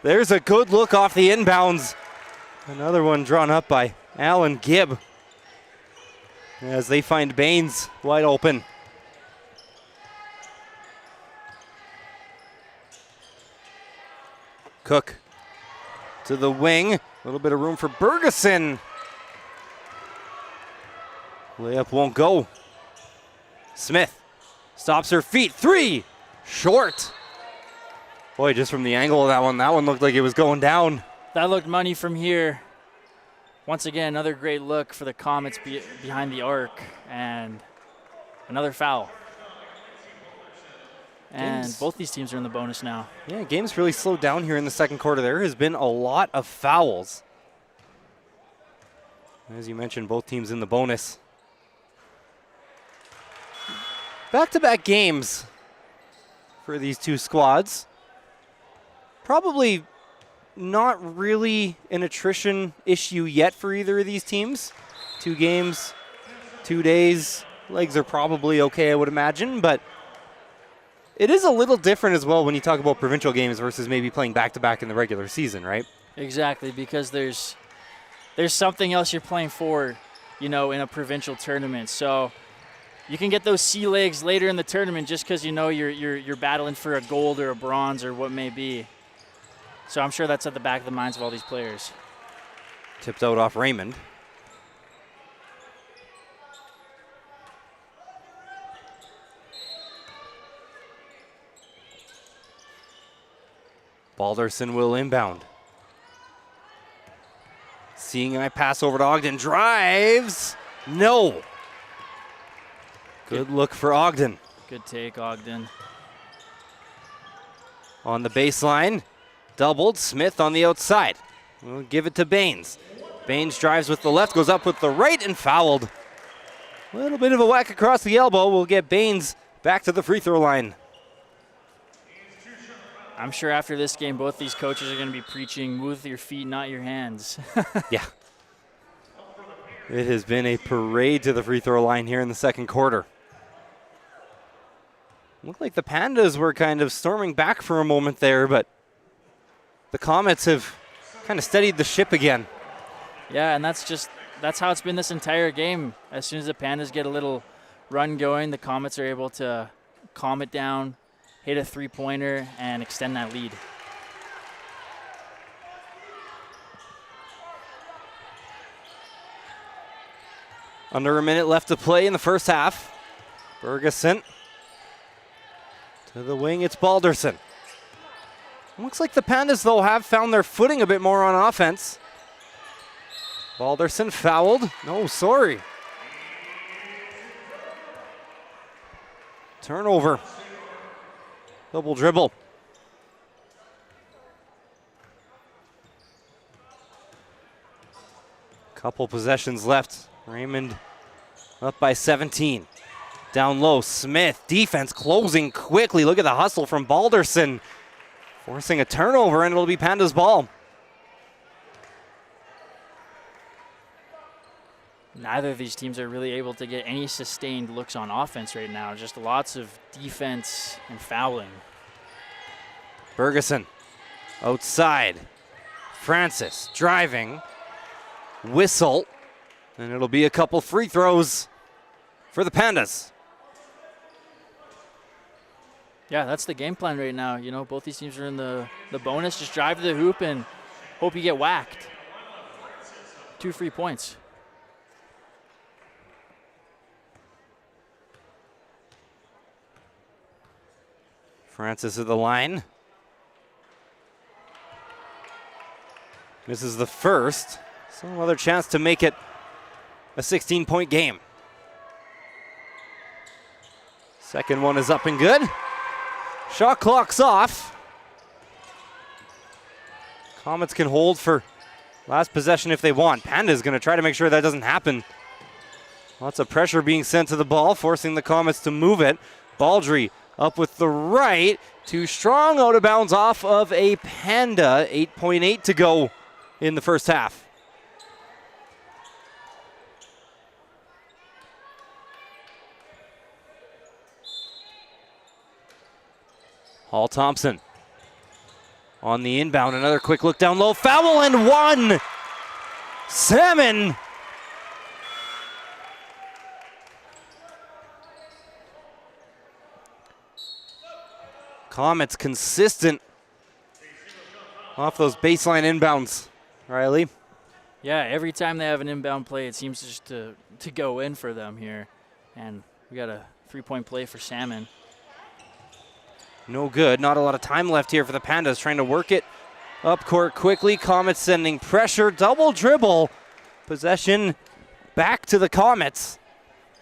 There's a good look off the inbounds. Another one drawn up by Alan Gibb as they find Baines wide open. Cook to the wing. A little bit of room for Bergeson. Layup won't go. Smith stops her feet. 3. Short. Boy, just from the angle of that one looked like it was going down. That looked money from here. Once again, another great look for the Comets behind the arc, and another foul. And both these teams are in the bonus now. Yeah, game's really slowed down here in the second quarter. There has been a lot of fouls. As you mentioned, both teams in the bonus. Back-to-back games for these two squads. Probably not really an attrition issue yet for either of these teams. 2 games, 2 days. Legs are probably okay, I would imagine, but it is a little different as well when you talk about provincial games versus maybe playing back-to-back in the regular season, right? Exactly, because there's something else you're playing for, in a provincial tournament. So you can get those sea legs later in the tournament just because you're battling for a gold or a bronze or what may be. So I'm sure that's at the back of the minds of all these players. Tipped out off Raymond. Balderson will inbound. Seeing I pass over to Ogden. Drives. No. Good look for Ogden. Good take, Ogden. On the baseline. Doubled. Smith on the outside. We'll give it to Baines. Baines drives with the left, goes up with the right, and fouled. A little bit of a whack across the elbow will get Baines back to the free throw line. I'm sure after this game, both these coaches are going to be preaching, move with your feet, not your hands. Yeah. It has been a parade to the free throw line here in the second quarter. Looked like the Pandas were kind of storming back for a moment there, but the Comets have kind of steadied the ship again. Yeah, and that's how it's been this entire game. As soon as the Pandas get a little run going, the Comets are able to calm it down, hit a three-pointer, and extend that lead. Under a minute left to play in the first half. Ferguson to the wing, it's Balderson. Looks like the Pandas, though, have found their footing a bit more on offense. Balderson fouled. No, sorry. Turnover. Double dribble. Couple possessions left. Raymond up by 17. Down low, Smith. Defense closing quickly. Look at the hustle from Balderson. Forcing a turnover, and it'll be Pandas' ball. Neither of these teams are really able to get any sustained looks on offense right now. Just lots of defense and fouling. Ferguson outside. Francis driving. Whistle. And it'll be a couple free throws for the Pandas. Yeah, that's the game plan right now. You know, both these teams are in the bonus. Just drive to the hoop and hope you get whacked. 2 free points. Francis at the line. Misses the first. Some other chance to make it a 16-point game. Second one is up and good. Shot clock's off. Comets can hold for last possession if they want. Panda's going to try to make sure that doesn't happen. Lots of pressure being sent to the ball, forcing the Comets to move it. Baldry up with the right. Too strong, out of bounds off of a Panda. 8.8 to go in the first half. Hall Thompson on the inbound. Another quick look down low. Foul and one. Salmon. Comets consistent off those baseline inbounds. Riley? Yeah, every time they have an inbound play, it seems just to go in for them here. And we got a 3-point play for Salmon. No good. Not a lot of time left here for the Pandas, trying to work it up court quickly. Comets sending pressure. Double dribble. Possession back to the Comets.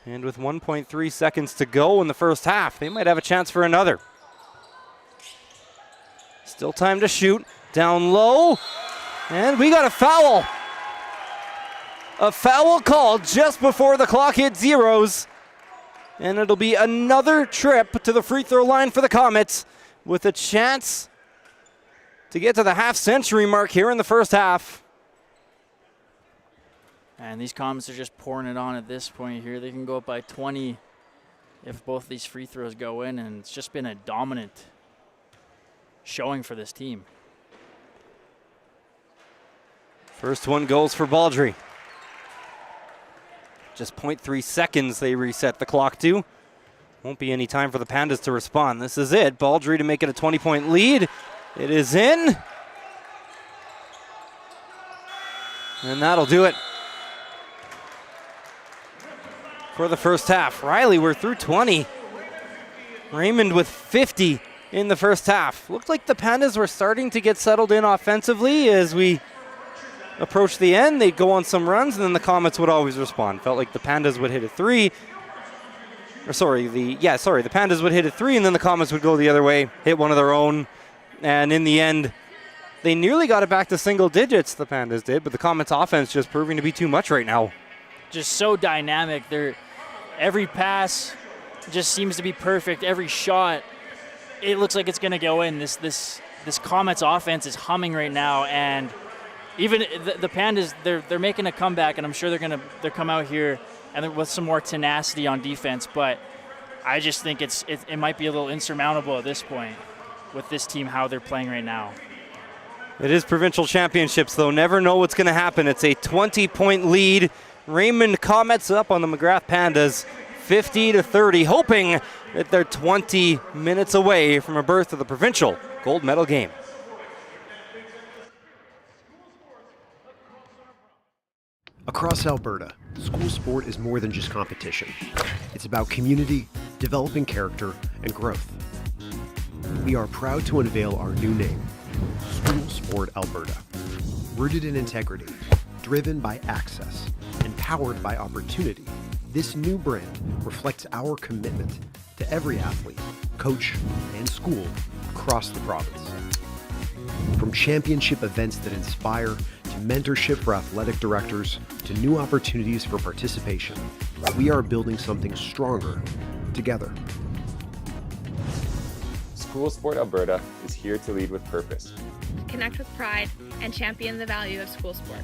And with 1.3 seconds to go in the first half, they might have a chance for another. Still time to shoot. Down low. And we got a foul. A foul called just before the clock hit zeros. And it'll be another trip to the free throw line for the Comets with a chance to get to the half-century mark here in the first half. And these Comets are just pouring it on at this point here. They can go up by 20 if both these free throws go in, and it's just been a dominant showing for this team. First one goes for Baldry. Just 0.3 seconds they reset the clock to. Won't be any time for the Pandas to respond. This is it. Baldry to make it a 20-point lead. It is in. And that'll do it for the first half. Riley, we're through 20. Raymond with 50 in the first half. Looked like the Pandas were starting to get settled in offensively as we approach the end. They'd go on some runs, and then the Comets would always respond. Felt like the Pandas would hit a three. The Pandas would hit a three, and then the Comets would go the other way, hit one of their own. And in the end, they nearly got it back to single digits, the Pandas did, but the Comets' offense just proving to be too much right now. Just so dynamic. Every pass just seems to be perfect. Every shot, it looks like it's going to go in. This this Comets offense is humming right now, and even the Pandas, they're making a comeback, and I'm sure they'll come out here and with some more tenacity on defense. But I just think it might be a little insurmountable at this point with this team, how they're playing right now. It is provincial championships, though. Never know what's going to happen. It's a 20-point lead. Raymond Comets up on the Magrath Pandas, 50-30, hoping that they're 20 minutes away from a berth of the provincial gold medal game. Across Alberta, school sport is more than just competition. It's about community, developing character, and growth. We are proud to unveil our new name, School Sport Alberta. Rooted in integrity, driven by access, and powered by opportunity, this new brand reflects our commitment to every athlete, coach, and school across the province. From championship events that inspire, to mentorship for athletic directors, to new opportunities for participation, we are building something stronger together. School Sport Alberta is here to lead with purpose. Connect with pride and champion the value of school sport.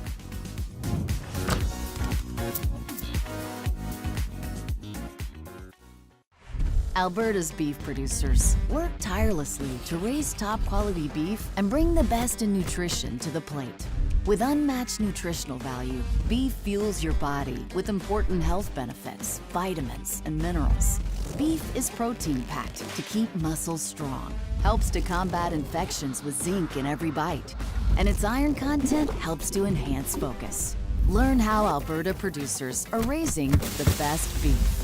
Alberta's beef producers work tirelessly to raise top quality beef and bring the best in nutrition to the plate. With unmatched nutritional value, beef fuels your body with important health benefits, vitamins, and minerals. Beef is protein-packed to keep muscles strong, helps to combat infections with zinc in every bite, and its iron content helps to enhance focus. Learn how Alberta producers are raising the best beef.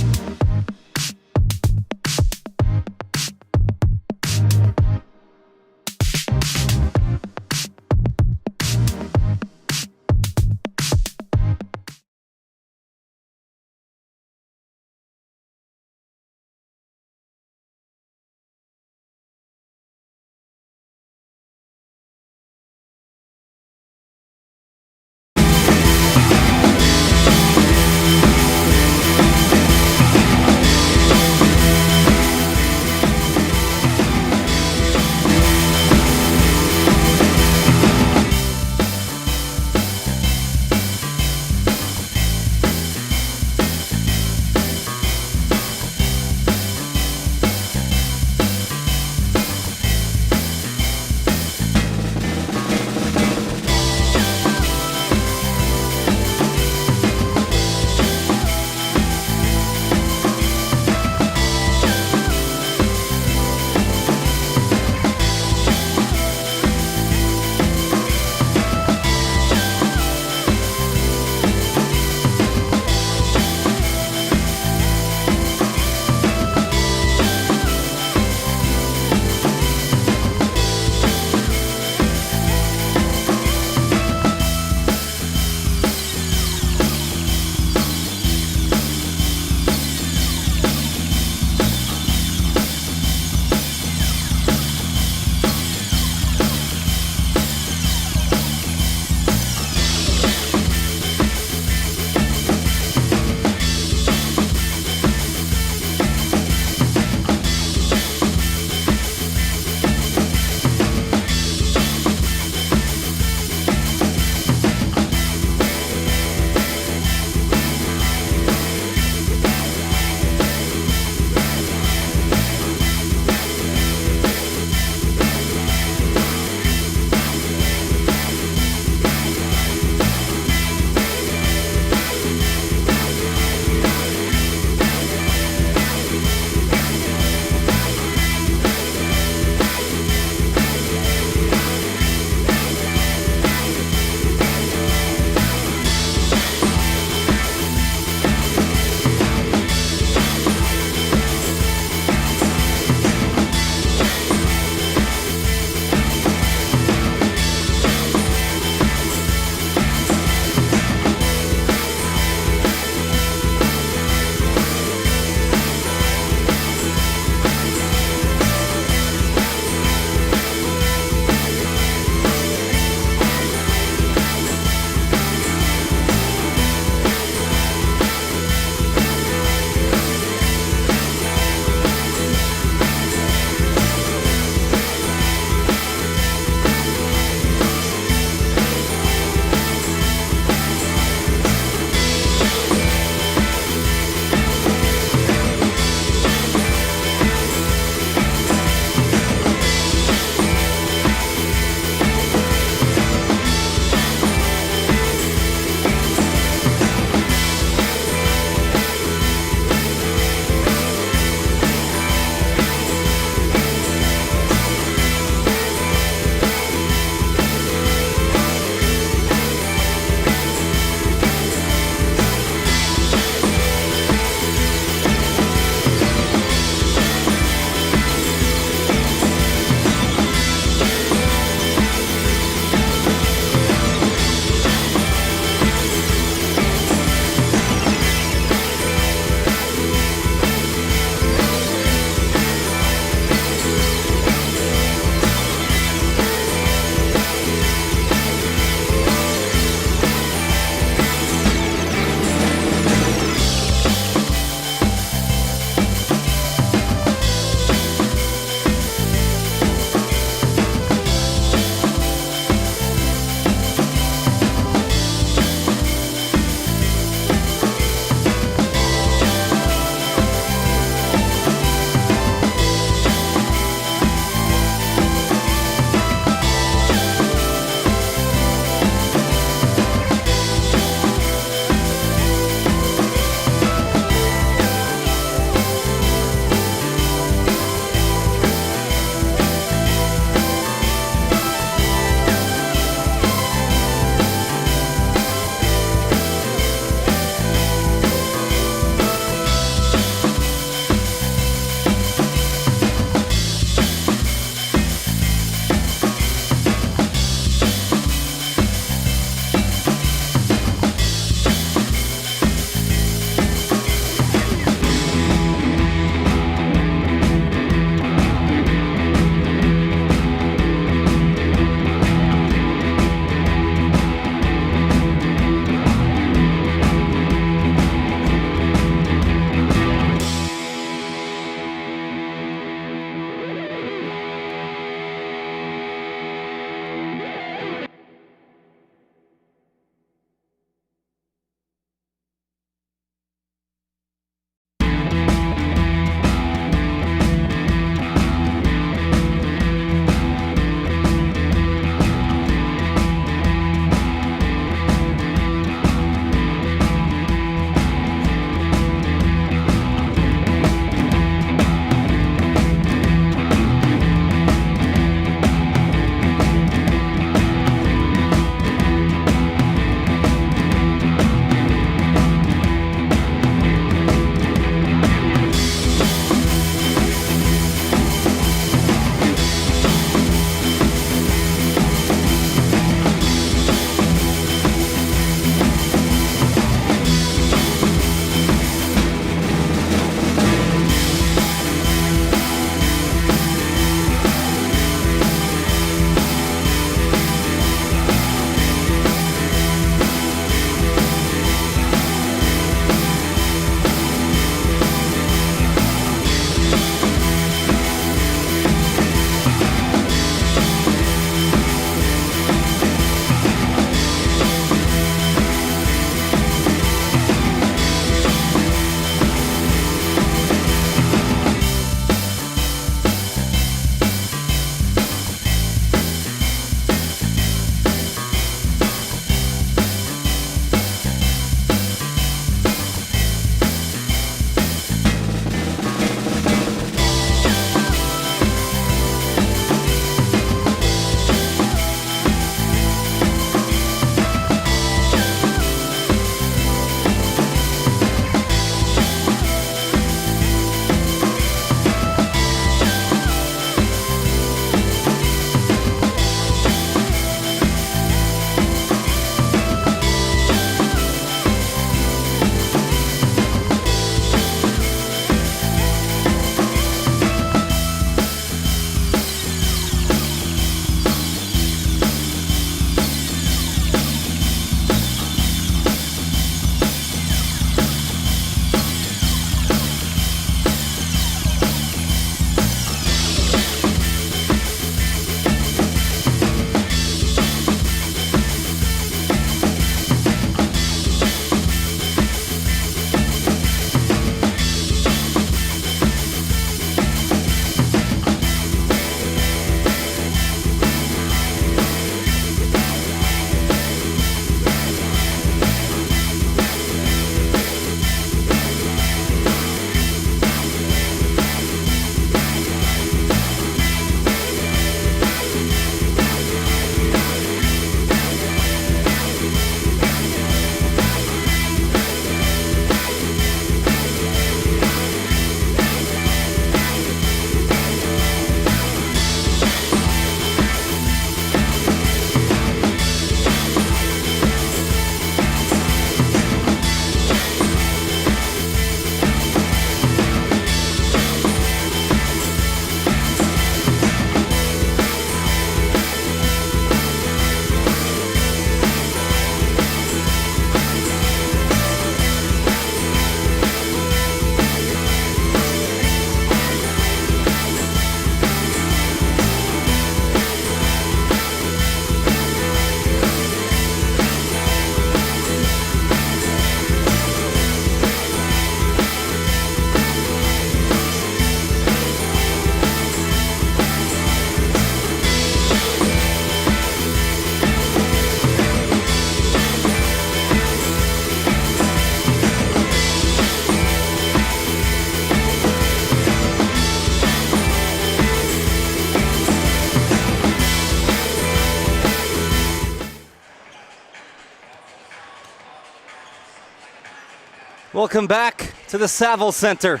Welcome back to the Saville Centre.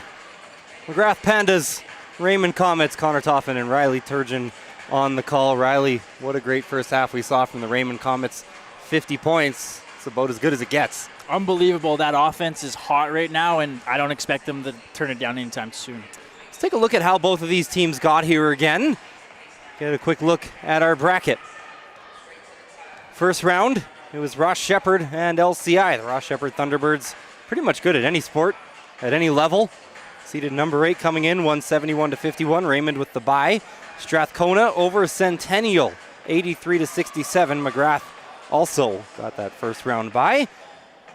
Magrath Pandas, Raymond Comets, Connor Toffin and Riley Turgeon on the call. Riley, what a great first half we saw from the Raymond Comets. 50 points. It's about as good as it gets. Unbelievable. That offense is hot right now, and I don't expect them to turn it down anytime soon. Let's take a look at how both of these teams got here again. Get a quick look at our bracket. First round, it was Ross Shepherd and LCI. The Ross Shepherd Thunderbirds, pretty much good at any sport, at any level. Seeded number 8 coming in, 171-51. Raymond with the bye. Strathcona over Centennial, 83-67. Magrath also got that first round bye.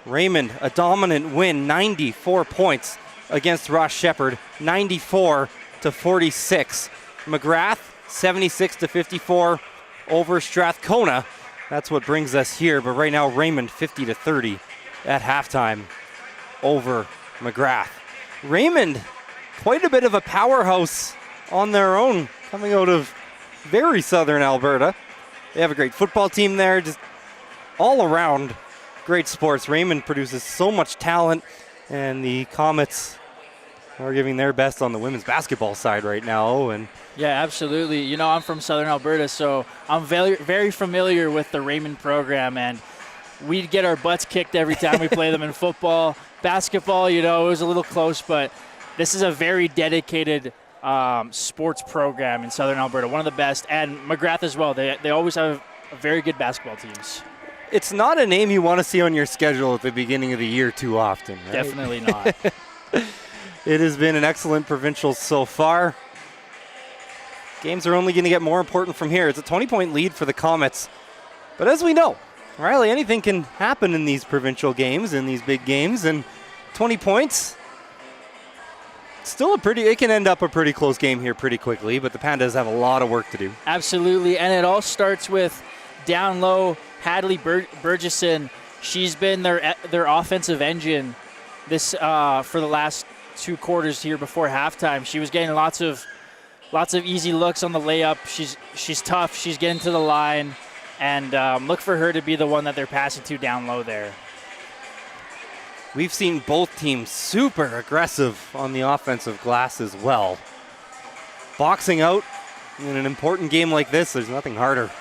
Raymond, a dominant win, 94 points against Ross Shepherd, 94-46. Magrath, 76-54 over Strathcona. That's what brings us here, but right now Raymond 50-30 at halftime over Magrath. Raymond, quite a bit of a powerhouse on their own, coming out of very southern Alberta. They have a great football team there, just all around great sports. Raymond produces so much talent, and the Comets are giving their best on the women's basketball side right now. And yeah, absolutely. You know, I'm from southern Alberta, so I'm very, very familiar with the Raymond program, and we get our butts kicked every time we play them in football. Basketball, you know, it was a little close, but this is a very dedicated sports program in southern Alberta, one of the best, and Magrath as well. They always have very good basketball teams. It's not a name you want to see on your schedule at the beginning of the year too often, right? Definitely not. It has been an excellent provincial so far. Games are only going to get more important from here. It's a 20-point lead for the Comets. But as we know, Riley, anything can happen in these provincial games, in these big games, and 20 points, it can end up a pretty close game here pretty quickly, but the Pandas have a lot of work to do. Absolutely, and it all starts with down low, Hadley Burgesson. She's been their offensive engine this for the last 2 quarters here before halftime. She was getting lots of easy looks on the layup. She's tough. She's getting to the line, and look for her to be the one that they're passing to down low there. We've seen both teams super aggressive on the offensive glass as well. Boxing out in an important game like this, there's nothing harder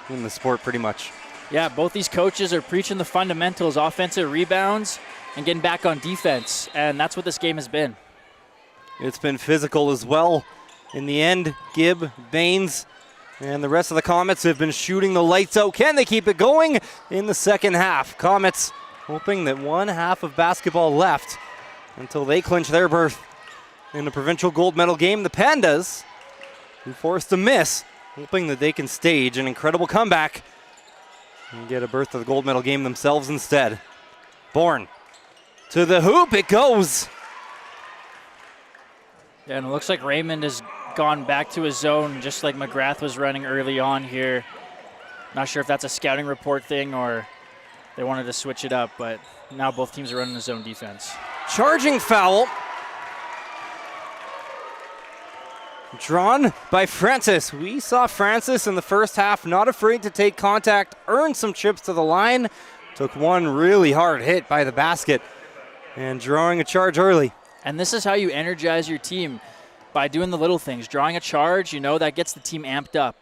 in the sport pretty much. Yeah, both these coaches are preaching the fundamentals, offensive rebounds, and getting back on defense, and that's what this game has been. It's been physical as well. In the end, Gibb, Baines, and the rest of the Comets have been shooting the lights out. Can they keep it going in the second half? Comets hoping that one half of basketball left until they clinch their berth in the provincial gold medal game. The Pandas, who forced a miss, hoping that they can stage an incredible comeback and get a berth to the gold medal game themselves instead. Bourne to the hoop, it goes. Yeah, and it looks like Raymond has gone back to his zone just like Magrath was running early on here. Not sure if that's a scouting report thing or they wanted to switch it up, but now both teams are running the zone defense. Charging foul. Drawn by Francis. We saw Francis in the first half not afraid to take contact, earn some trips to the line, took one really hard hit by the basket, and drawing a charge early. And this is how you energize your team, by doing the little things. Drawing a charge, you know, that gets the team amped up.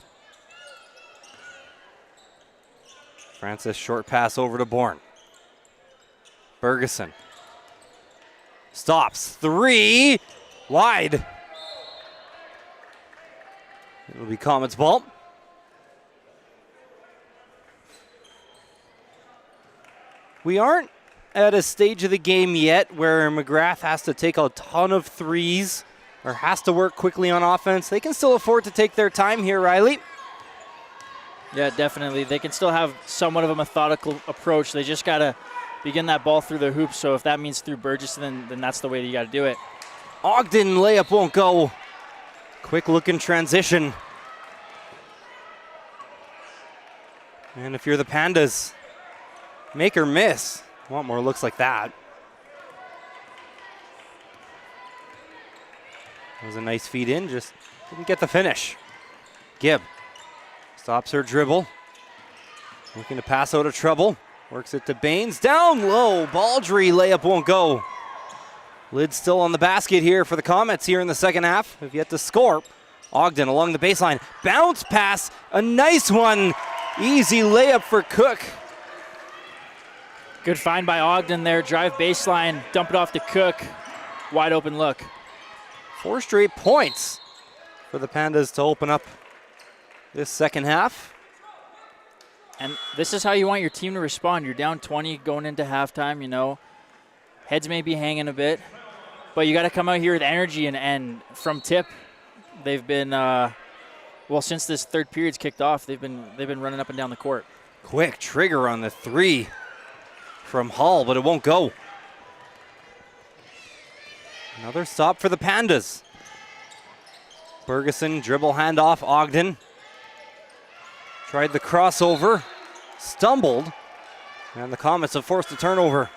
Francis, short pass over to Bourne. Burgesson stops. 3, wide. It'll be Comets ball. We aren't at a stage of the game yet where Magrath has to take a ton of threes or has to work quickly on offense. They can still afford to take their time here, Riley. Yeah, definitely. They can still have somewhat of a methodical approach. They just got to begin that ball through the hoops. So if that means through Burgesson, then that's the way you got to do it. Ogden layup won't go. Quick look in transition. And if you're the Pandas, make or miss. Want more looks like that. That was a nice feed in, just didn't get the finish. Gibb stops her dribble. Looking to pass out of trouble. Works it to Baines. Down low. Baldry layup won't go. Lid still on the basket here for the Comets here in the second half. Have yet to score. Ogden along the baseline. Bounce pass. A nice one. Easy layup for Cook. Good find by Ogden there. Drive baseline. Dump it off to Cook. Wide open look. 4 straight points for the Pandas to open up this second half. And this is how you want your team to respond. You're down 20 going into halftime, you know. Heads may be hanging a bit, but you got to come out here with energy. And from tip, they've been, since this third period's kicked off, they've been running up and down the court. Quick trigger on the 3 from Hudl, but it won't go. Another stop for the Pandas. Bergeson, dribble handoff, Ogden. Tried the crossover, stumbled, and the Comets have forced a turnover.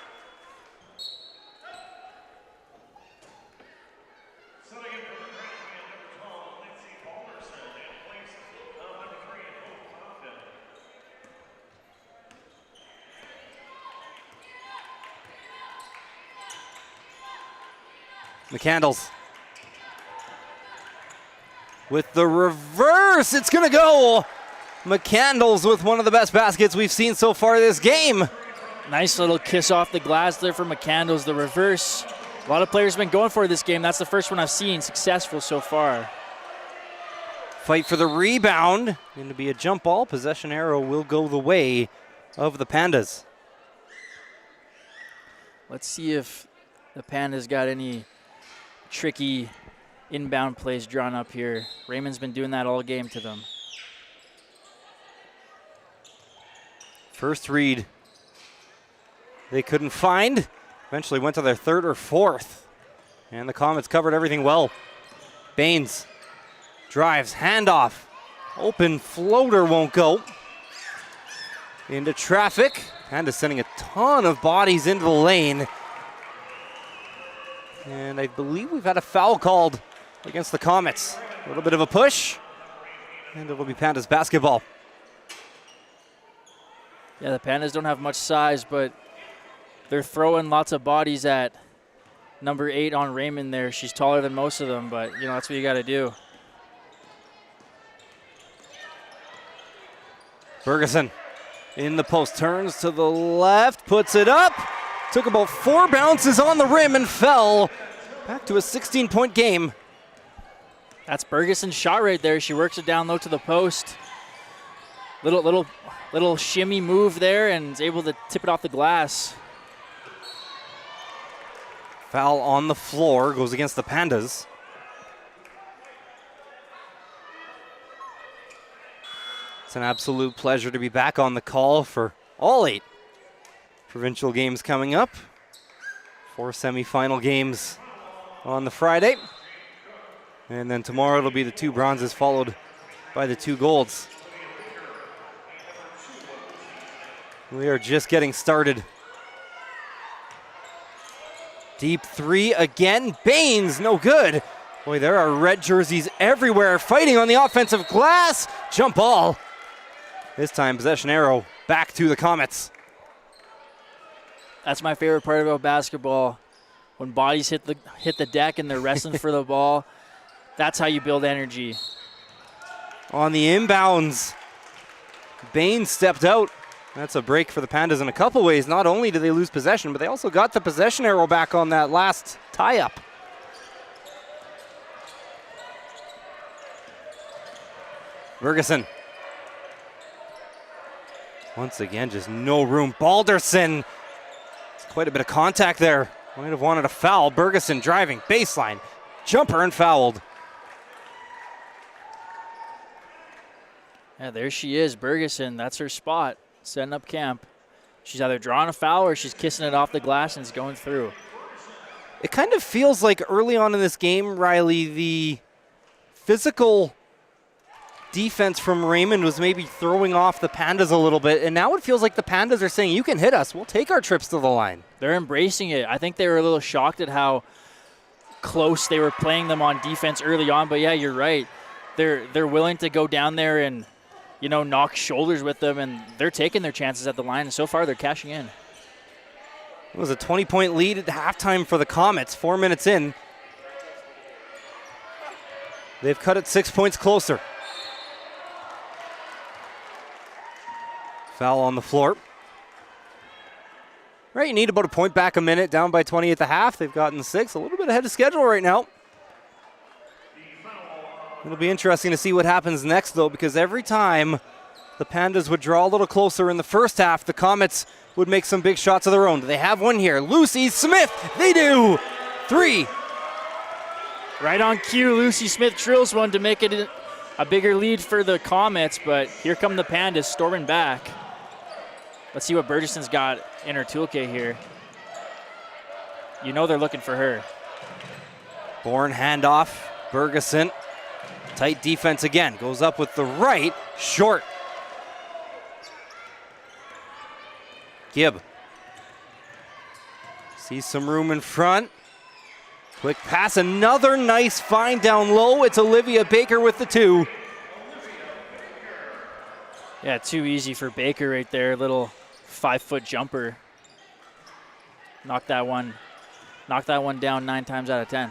McCandles with the reverse. It's going to go. McCandles with one of the best baskets we've seen so far this game. Nice little kiss off the glass there for McCandles. The reverse. A lot of players have been going for this game. That's the first one I've seen successful so far. Fight for the rebound. Going to be a jump ball. Possession arrow will go the way of the Pandas. Let's see if the Pandas got any tricky inbound plays drawn up here. Raymond's been doing that all game to them. First read they couldn't find. Eventually went to their third or fourth. And the Comets covered everything well. Baines drives, handoff. Open floater won't go. Into traffic. Pandas sending a ton of bodies into the lane. And I believe we've had a foul called against the Comets. A little bit of a push. And it will be Pandas basketball. Yeah, the Pandas don't have much size, but they're throwing lots of bodies at number 8 on Raymond there. She's taller than most of them, but, you know, that's what you got to do. Bergeson in the post, turns to the left, puts it up. Took about 4 bounces on the rim and fell. Back to a 16-point game. That's Bergeson's shot right there. She works it down low to the post. Little shimmy move there and is able to tip it off the glass. Foul on the floor, goes against the Pandas. It's an absolute pleasure to be back on the call for all 8 provincial games coming up. 4 semifinal games on the Friday. And then tomorrow it'll be the 2 bronzes followed by the 2 golds. We are just getting started. Deep 3 again. Baines, no good. Boy, there are red jerseys everywhere fighting on the offensive glass. Jump ball. This time possession arrow back to the Comets. That's my favorite part about basketball. When bodies hit the deck and they're wrestling for the ball, that's how you build energy. On the inbounds, Baines stepped out. That's a break for the Pandas in a couple ways. Not only did they lose possession, but they also got the possession arrow back on that last tie-up. Bergeson. Once again, just no room. Balderson. Quite a bit of contact there. Might have wanted a foul. Bergeson driving, baseline, jumper and fouled. Yeah, there she is, Bergeson. That's her spot, setting up camp. She's either drawing a foul or she's kissing it off the glass and it's going through. It kind of feels like early on in this game, Riley, the physical defense from Raymond was maybe throwing off the Pandas a little bit, and now it feels like the Pandas are saying, you can hit us, we'll take our trips to the line. They're embracing it. I think they were a little shocked at how close they were playing them on defense early on, but yeah, you're right. They're willing to go down there and, you know, knock shoulders with them, and they're taking their chances at the line, and so far they're cashing in. It was a 20-point lead at halftime for the Comets, 4 minutes in. They've cut it 6 points closer. Foul on the floor. Right, you need about a point back a minute, down by 20 at the half. They've gotten 6, a little bit ahead of schedule right now. It'll be interesting to see what happens next, though, because every time the Pandas would draw a little closer in the first half, the Comets would make some big shots of their own. Do they have one here? Lucy Smith, they do! 3. Right on cue, Lucy Smith drills one to make it a bigger lead for the Comets, but here come the Pandas storming back. Let's see what Burgeson's got in her toolkit here. You know they're looking for her. Bourne handoff, Bergeson. Tight defense again, goes up with the right, short. Gibb. Sees some room in front. Quick pass, another nice find down low. It's Olivia Baker with the 2. Yeah, too easy for Baker right there. Little 5-foot jumper. Knock that one down 9 times out of 10.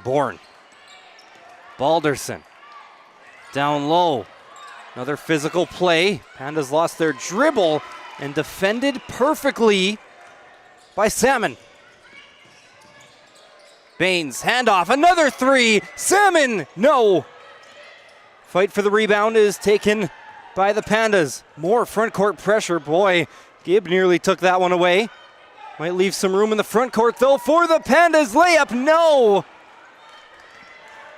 Bourne. Balderson. Down low. Another physical play. Pandas lost their dribble and defended perfectly by Salmon. Baines, handoff, another 3. Salmon, no. Fight for the rebound is taken by the Pandas. More front court pressure. Boy, Gibb nearly took that one away. Might leave some room in the front court, though, for the Pandas. Layup, no.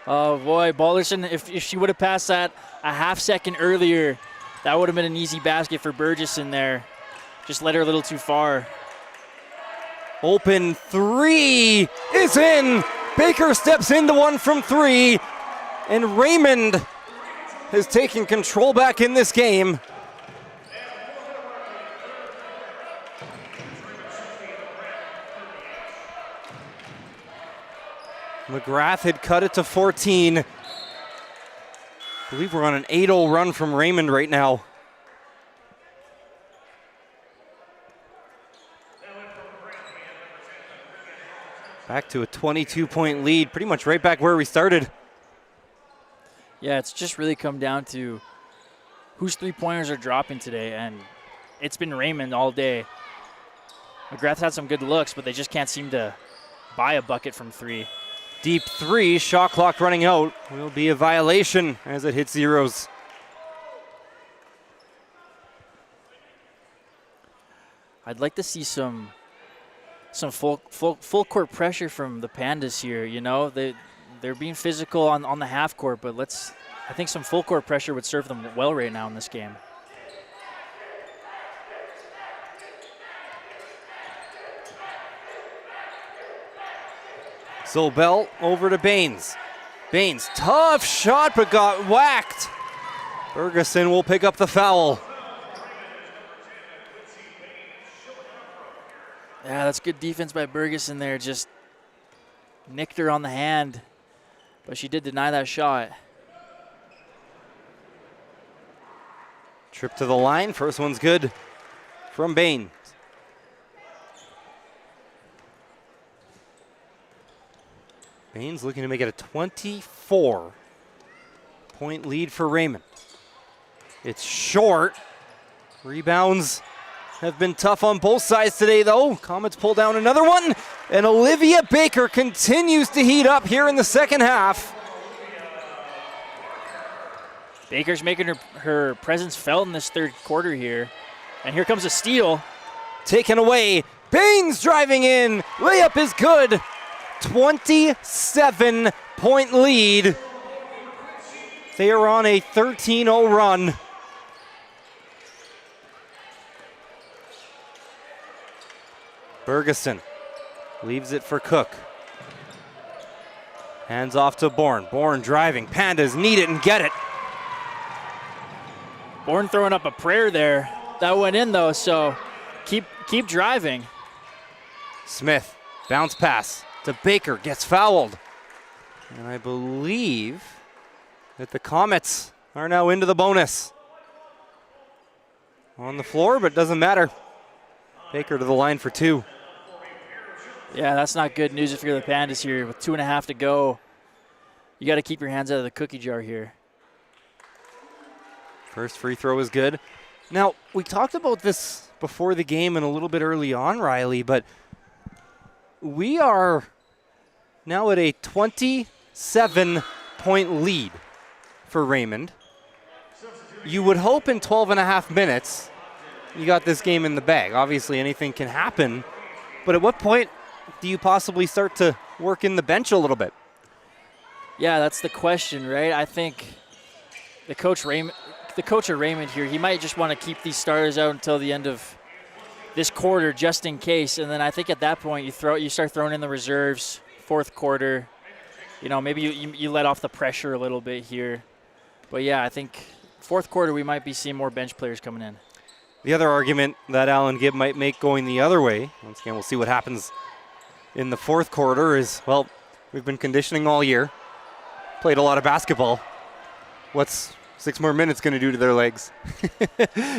Oh, boy, Balderson, if she would have passed that a half second earlier, that would have been an easy basket for Burgesson there. Just led her a little too far. Open 3 is in. Baker steps into one from 3. And Raymond has taken control back in this game. Magrath had cut it to 14. I believe we're on an 8-0 run from Raymond right now. Back to a 22-point lead, pretty much right back where we started. Yeah, it's just really come down to whose three-pointers are dropping today, and it's been Raymond all day. Magrath had some good looks, but they just can't seem to buy a bucket from 3. Deep 3, shot clock running out. Will be a violation as it hits zeros. I'd like to see some full court pressure from the Pandas here. You know, they're being physical on the half court, but I think some full court pressure would serve them well right now in this game. Zobel over to Baines. Baines, tough shot, but got whacked. Ferguson will pick up the foul. Yeah, that's good defense by Bergeson there. Just nicked her on the hand, but she did deny that shot. Trip to the line. First one's good from Baines. Baines looking to make it a 24-point lead for Raymond. It's short. Rebounds have been tough on both sides today, though. Comets pull down another one, and Olivia Baker continues to heat up here in the second half. Baker's making her presence felt in this third quarter here. And here comes a steal. Taken away. Baines driving in. Layup is good. 27-point lead. They are on a 13-0 run. Bergeson leaves it for Cook. Hands off to Bourne. Bourne driving. Pandas need it and get it. Bourne throwing up a prayer there. That went in though, so keep driving. Smith, bounce pass to Baker, gets fouled. And I believe that the Comets are now into the bonus. On the floor, but doesn't matter. Take her to the line for 2. Yeah, that's not good news if you're the Pandas here. With 2.5 to go, you got to keep your hands out of the cookie jar here. First free throw is good. Now, we talked about this before the game and a little bit early on, Riley, but we are now at a 27-point lead for Raymond. You would hope in 12 and a half minutes you got this game in the bag. Obviously, anything can happen, but at what point do you possibly start to work in the bench a little bit? Yeah, that's the question, right? I think the coach of Raymond here, he might just want to keep these starters out until the end of this quarter just in case, and then I think at that point you start throwing in the reserves, fourth quarter. You know, maybe you let off the pressure a little bit here. But yeah, I think fourth quarter we might be seeing more bench players coming in. The other argument that Alan Gibb might make going the other way, once again we'll see what happens in the fourth quarter, is, well, we've been conditioning all year, played a lot of basketball. What's 6 more minutes going to do to their legs?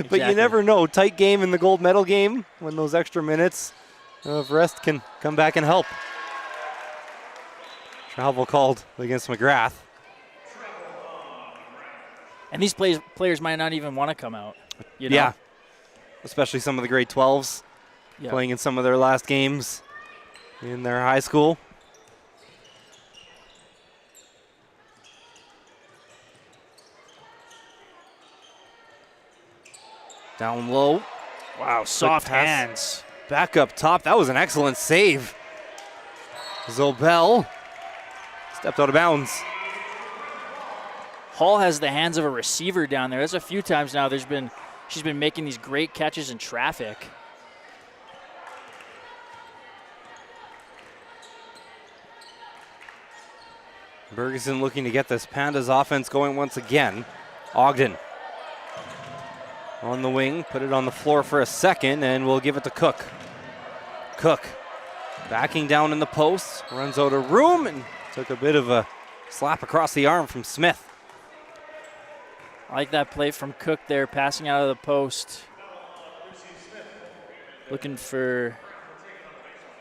But you never know. Tight game in the gold medal game, when those extra minutes of rest can come back and help. Travel called against Magrath. And these players might not even want to come out. You know? Yeah, especially some of the grade 12s playing in some of their last games in their high school. Down low. Wow, soft hands. Back up top. That was an excellent save. Zobel stepped out of bounds. Hall has the hands of a receiver down there. There's a few times now she's been making these great catches in traffic. Bergeson looking to get this Pandas offense going once again. Ogden on the wing, put it on the floor for a second, and we'll give it to Cook. Cook backing down in the post, runs out of room, and took a bit of a slap across the arm from Smith. I like that play from Cook there, passing out of the post. Looking for,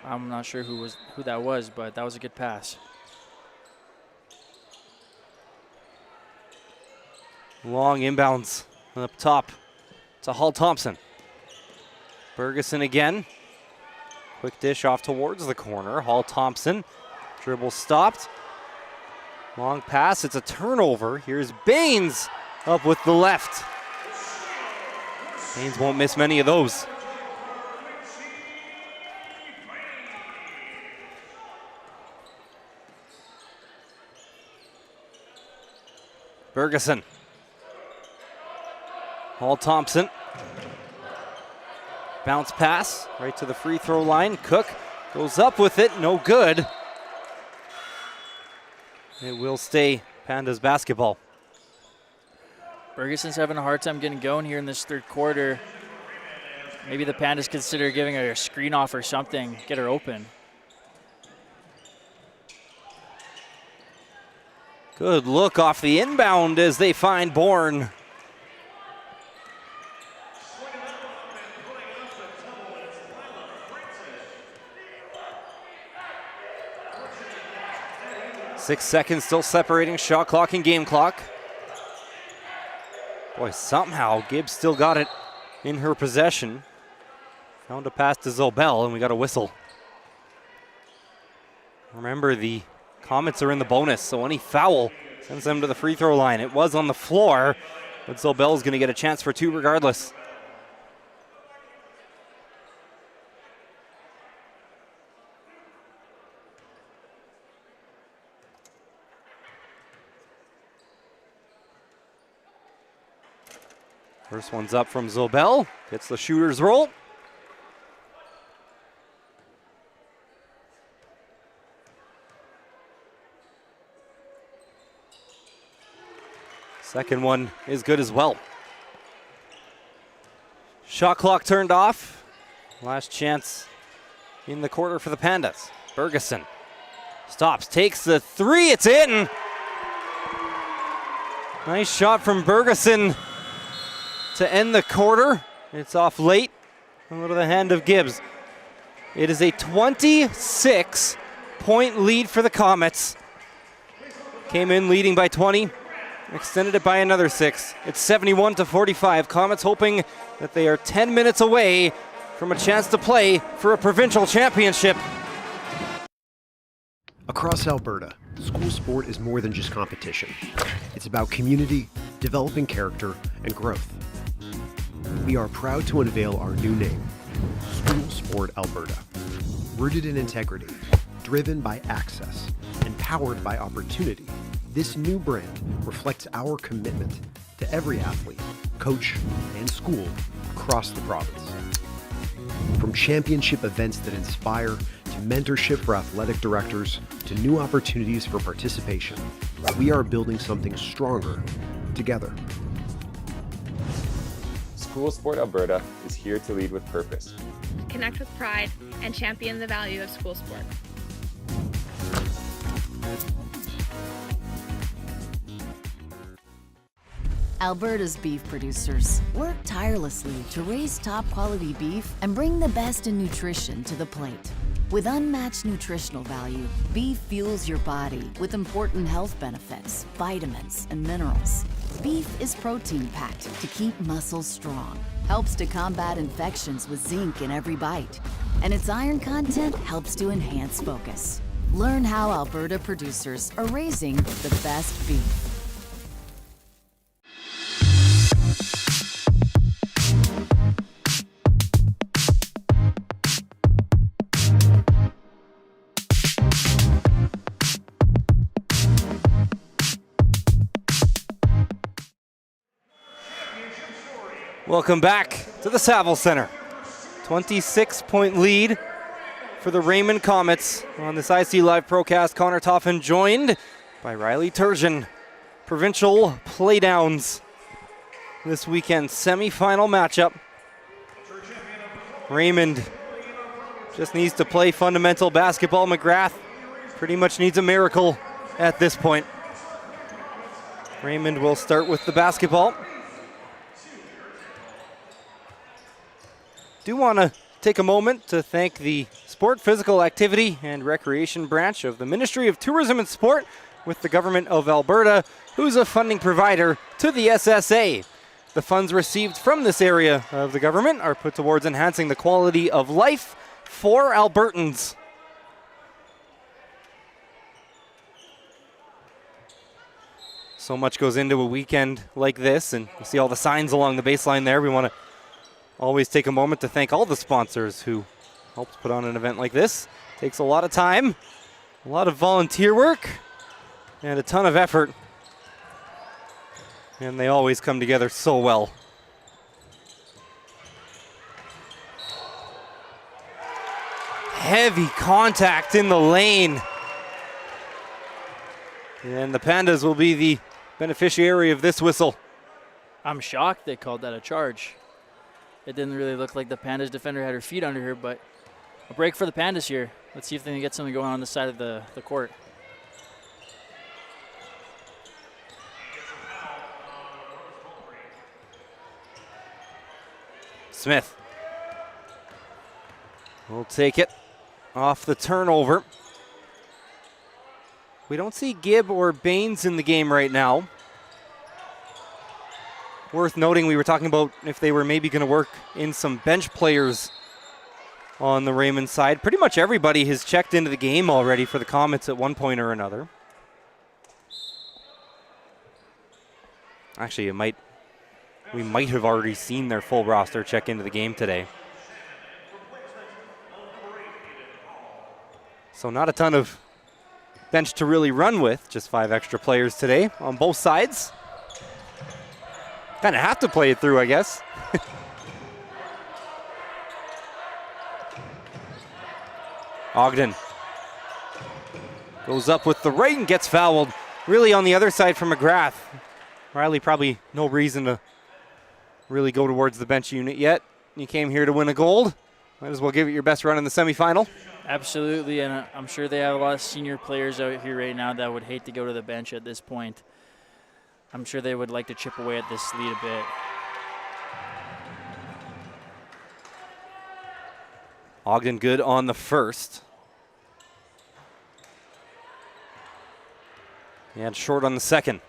I'm not sure who that was, but that was a good pass. Long inbounds up top to Hall Thompson. Bergeson again. Quick dish off towards the corner. Hall Thompson. Dribble stopped. Long pass. It's a turnover. Here's Baines up with the left. Baines won't miss many of those. Bergeson. Hall Thompson. Bounce pass right to the free throw line. Cook goes up with it. No good. It will stay Pandas basketball. Bergeson's having a hard time getting going here in this third quarter. Maybe the Pandas consider giving her a screen off or something, get her open. Good look off the inbound as they find Bourne. Six seconds still separating shot clock and game clock. Boy, somehow Gibbs still got it in her possession. Found a pass to Zobel, and we got a whistle. Remember, the Comets are in the bonus, so any foul sends them to the free throw line. It was on the floor, but Zobel's going to get a chance for 2 regardless. First one's up from Zobel. Gets the shooter's roll. Second one is good as well. Shot clock turned off. Last chance in the quarter for the Pandas. Bergeson stops, takes the 3. It's in. Nice shot from Bergeson to end the quarter. It's off late. Out of the hand of Gibbs. It is a 26-point lead for the Comets. Came in leading by 20, extended it by another 6. It's 71-45. Comets hoping that they are 10 minutes away from a chance to play for a provincial championship. Across Alberta, school sport is more than just competition. It's about community, developing character, and growth. We are proud to unveil our new name, School Sport Alberta. Rooted in integrity, driven by access, and powered by opportunity, this new brand reflects our commitment to every athlete, coach, and school across the province. From championship events that inspire, to mentorship for athletic directors, to new opportunities for participation, we are building something stronger together. School Sport Alberta is here to lead with purpose. Connect with pride and champion the value of school sport. Alberta's beef producers work tirelessly to raise top quality beef and bring the best in nutrition to the plate. With unmatched nutritional value, beef fuels your body with important health benefits, vitamins, and minerals. Beef is protein-packed to keep muscles strong, helps to combat infections with zinc in every bite, and its iron content helps to enhance focus. Learn how Alberta producers are raising the best beef. Welcome back to the Saville Centre. 26-point lead for the Raymond Comets. On this IC Live Procast, Connor Toffin joined by Riley Turgeon. Provincial playdowns this weekend. Semi-final matchup. Raymond just needs to play fundamental basketball. Magrath pretty much needs a miracle at this point. Raymond will start with the basketball. Do want to take a moment to thank the Sport Physical Activity and Recreation branch of the Ministry of Tourism and Sport with the Government of Alberta, who's a funding provider to the SSA. The funds received from this area of the government are put towards enhancing the quality of life for Albertans. So much goes into a weekend like this, and you see all the signs along the baseline there. We want to always take a moment to thank all the sponsors who helped put on an event like this. Takes a lot of time, a lot of volunteer work, and a ton of effort. And they always come together so well. Heavy contact in the lane. And the Pandas will be the beneficiary of this whistle. I'm shocked they called that a charge. It didn't really look like the Pandas defender had her feet under her, but a break for the Pandas here. Let's see if they can get something going on this side of the court. Smith will take it off the turnover. We don't see Gibb or Baines in the game right now. Worth noting, we were talking about if they were maybe going to work in some bench players on the Raymond side. Pretty much everybody has checked into the game already for the Comets at one point or another. Actually, we might have already seen their full roster check into the game today. So not a ton of bench to really run with, just 5 extra players today on both sides. Kind of have to play it through, I guess. Ogden goes up with the right and gets fouled. Really on the other side from Magrath. Riley, probably no reason to really go towards the bench unit yet. You came here to win a gold. Might as well give it your best run in the semifinal. Absolutely, and I'm sure they have a lot of senior players out here right now that would hate to go to the bench at this point. I'm sure they would like to chip away at this lead a bit. Ogden good on the first. And short on the second.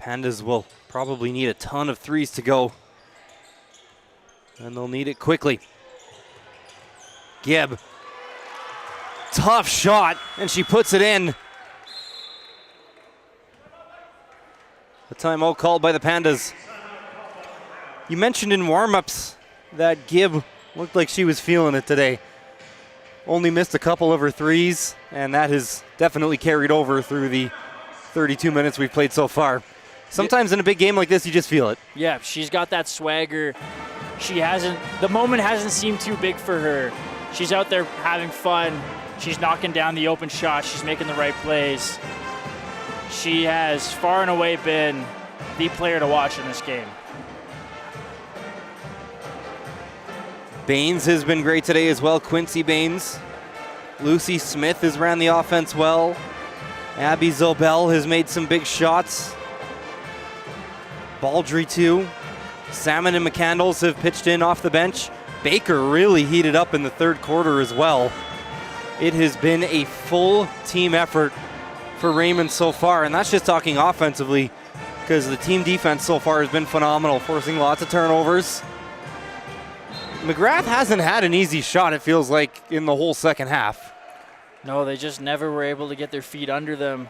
Pandas will probably need a ton of threes to go. And they'll need it quickly. Gibb. Tough shot, and she puts it in. A timeout called by the Pandas. You mentioned in warm-ups that Gibb looked like she was feeling it today. Only missed a couple of her threes, and that has definitely carried over through the 32 minutes we've played so far. Sometimes in a big game like this, you just feel it. Yeah, she's got that swagger. The moment hasn't seemed too big for her. She's out there having fun. She's knocking down the open shot. She's making the right plays. She has far and away been the player to watch in this game. Baines has been great today as well. Quincy Baines. Lucy Smith has ran the offense well. Abby Zobel has made some big shots. Baldry too. Salmon and McCandles have pitched in off the bench. Baker really heated up in the third quarter as well. It has been a full team effort for Raymond so far, and that's just talking offensively, because the team defense so far has been phenomenal, forcing lots of turnovers. Magrath hasn't had an easy shot, it feels like, in the whole second half. No, they just never were able to get their feet under them.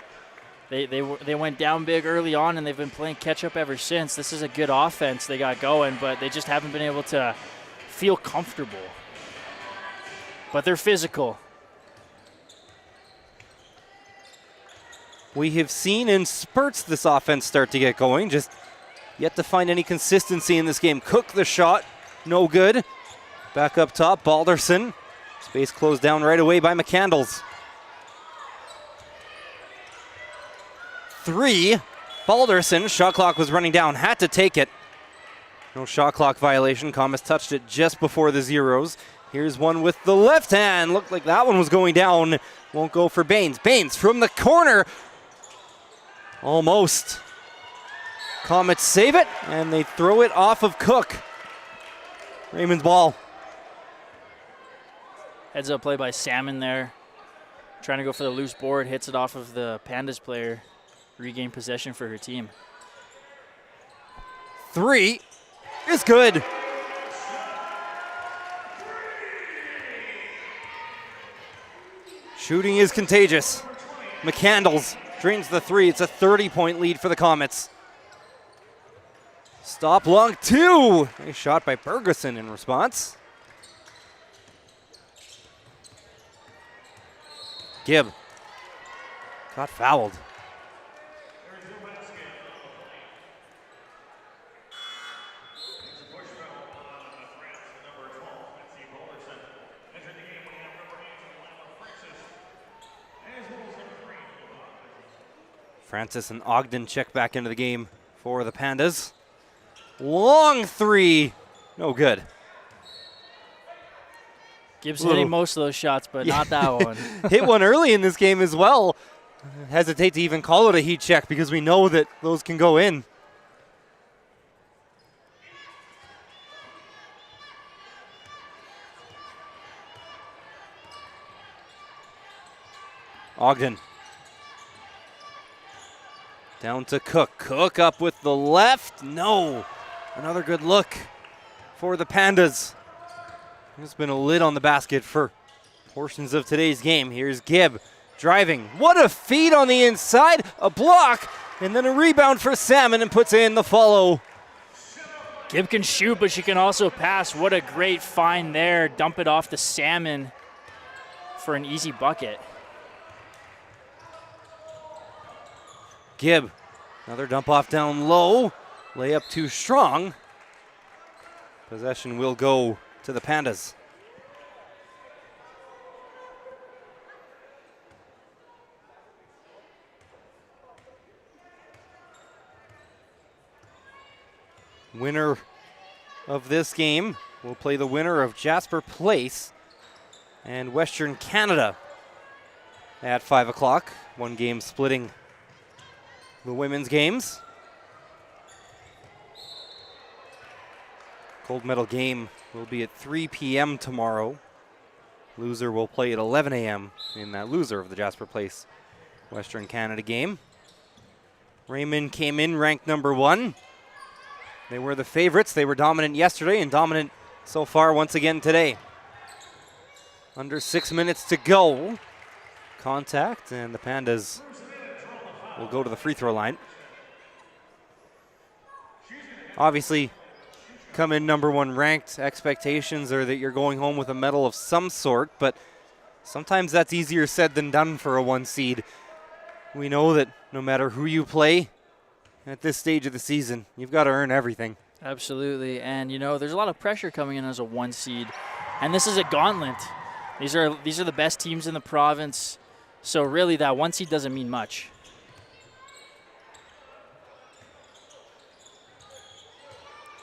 They went down big early on, and they've been playing catch-up ever since. This is a good offense they got going, but they just haven't been able to feel comfortable. But they're physical. We have seen in spurts this offense start to get going, just yet to find any consistency in this game. Cook the shot, no good. Back up top, Balderson. Space closed down right away by McCandles. 3. Balderson, shot clock was running down, had to take it. No shot clock violation. Comets touched it just before the zeros. Here's one with the left hand. Looked like that one was going down. Won't go for Baines. Baines from the corner. Almost. Comets save it, and they throw it off of Cook. Raymond's ball. Heads up play by Salmon there. Trying to go for the loose board. Hits it off of the Pandas player. Regain possession for her team. 3 is good. Shooting is contagious. McCandles drains the 3. It's a 30-point lead for the Comets. Stop long 2. Nice shot by Bergeson in response. Gibb got fouled. Francis and Ogden check back into the game for the Pandas. Long 3, no good. Gibbs hitting most of those shots, but not that one. Hit one early in this game as well. Hesitate to even call it a heat check because we know that those can go in. Ogden. Down to Cook. Cook up with the left. No. Another good look for the Pandas. There's been a lid on the basket for portions of today's game. Here's Gibb driving. What a feed on the inside. A block. And then a rebound for Salmon and puts in the follow. Gibb can shoot, but she can also pass. What a great find there. Dump it off to Salmon for an easy bucket. Gibb, another dump off down low. Layup too strong. Possession will go to the Pandas. Winner of this game will play the winner of Jasper Place and Western Canada at 5 o'clock. One game splitting the women's games. Gold medal game will be at 3 p.m. tomorrow. Loser will play at 11 a.m. in that loser of the Jasper Place Western Canada game. Raymond came in ranked number 1. They were the favorites. They were dominant yesterday and dominant so far once again today. Under 6 minutes to go. Contact, and the Pandas will go to the free throw line. Obviously, come in number 1 ranked. Expectations are that you're going home with a medal of some sort, but sometimes that's easier said than done for a 1 seed. We know that no matter who you play at this stage of the season, you've got to earn everything. Absolutely, and you know, there's a lot of pressure coming in as a 1 seed, and this is a gauntlet. These are the best teams in the province, so really that 1 seed doesn't mean much.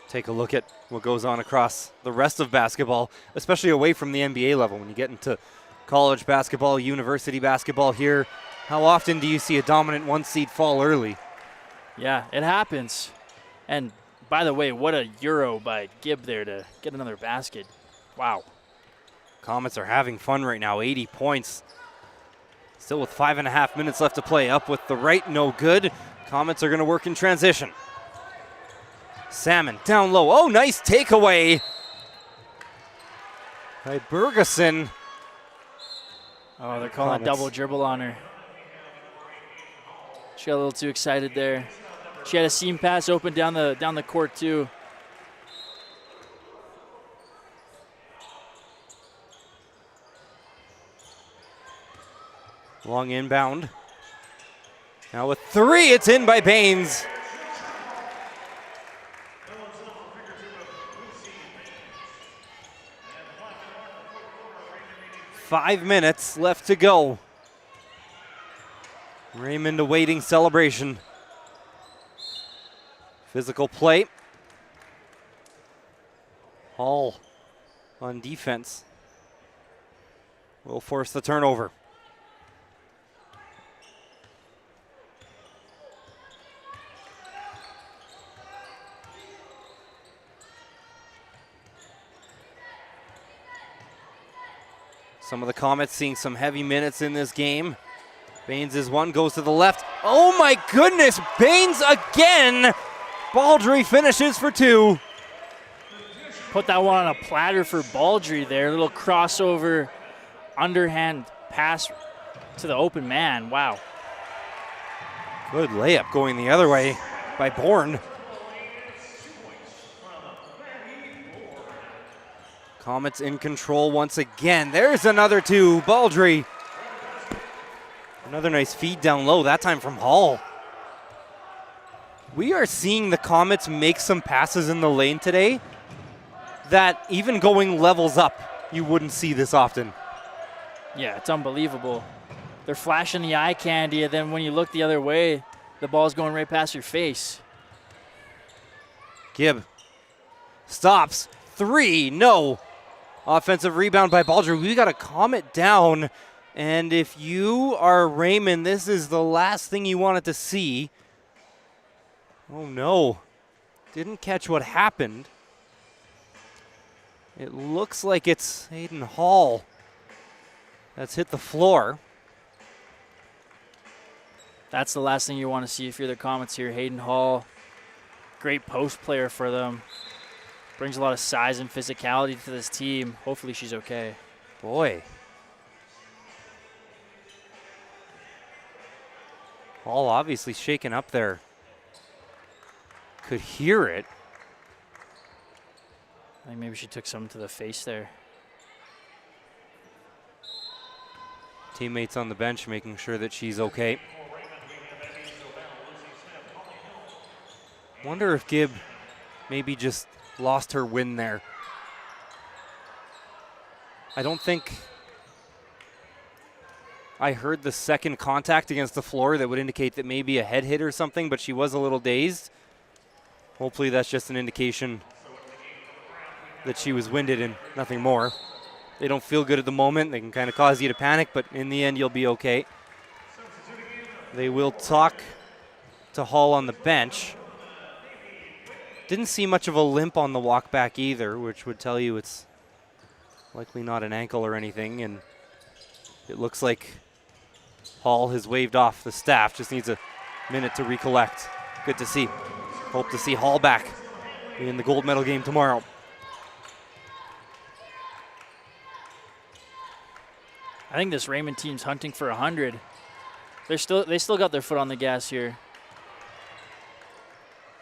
Take a look at what goes on across the rest of basketball, especially away from the NBA level. When you get into college basketball, university basketball here, how often do you see a dominant 1 seed fall early? Yeah, it happens. And by the way, what a Euro by Gibb there to get another basket. Wow. Comets are having fun right now, 80 points. Still with 5.5 minutes left to play. Up with the right, no good. Comets are going to work in transition. Salmon down low. Oh, nice takeaway by Bergeson. Oh, they're calling a double dribble on her. She got a little too excited there. She had a seam pass open down the court too. Long inbound. Now with 3, it's in by Baines. Five minutes left to go. Raymond awaiting celebration. Physical play. Hall on defense will force the turnover. Some of the Comets seeing some heavy minutes in this game. Baines is one, goes to the left. Oh my goodness, Baines again! Baldry finishes for 2. Put that one on a platter for Baldry there. Little crossover, underhand pass to the open man. Wow. Good layup going the other way by Bourne. Comets in control once again. There's another 2, Baldry. Another nice feed down low, that time from Hall. We are seeing the Comets make some passes in the lane today that even going levels up, you wouldn't see this often. Yeah, it's unbelievable. They're flashing the eye candy, and then when you look the other way, the ball's going right past your face. Gibb stops. 3, no. Offensive rebound by Baldry. We got a Comet down, and if you are Raymond, this is the last thing you wanted to see. Oh no, didn't catch what happened. It looks like it's Hayden Hall that's hit the floor. That's the last thing you want to see if you're the Comets here. Hayden Hall, great post player for them. Brings a lot of size and physicality to this team. Hopefully she's okay. Boy. Hall obviously shaken up there. Could hear it. I think maybe she took some to the face there. Teammates on the bench making sure that she's okay. Wonder if Gibb maybe just lost her win there. I don't think I heard the second contact against the floor that would indicate that maybe a head hit or something, but she was a little dazed. Hopefully that's just an indication that she was winded and nothing more. They don't feel good at the moment. They can kind of cause you to panic, but in the end, you'll be okay. They will talk to Hall on the bench. Didn't see much of a limp on the walk back either, which would tell you it's likely not an ankle or anything. And it looks like Hall has waved off the staff, just needs a minute to recollect. Good to see. Hope to see Hall back in the gold medal game tomorrow. I think this Raymond team's hunting for 100. They still got their foot on the gas here.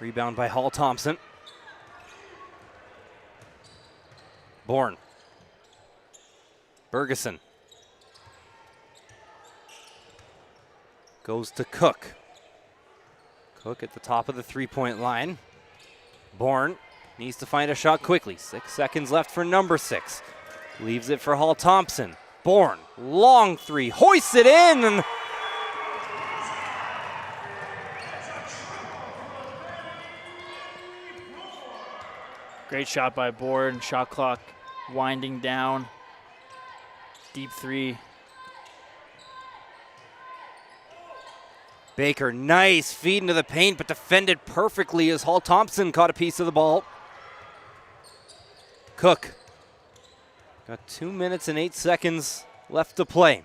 Rebound by Hall Thompson. Bourne. Bergeson. Goes to Cook. Cook at the top of the three-point line. Bourne needs to find a shot quickly. 6 seconds left for number 6. Leaves it for Hall Thompson. Bourne, long three, hoists it in. And great shot by Bourne. Shot clock winding down. Deep three. Baker, nice feed into the paint, but defended perfectly as Hall Thompson caught a piece of the ball. Cook. Got 2 minutes and 8 seconds left to play.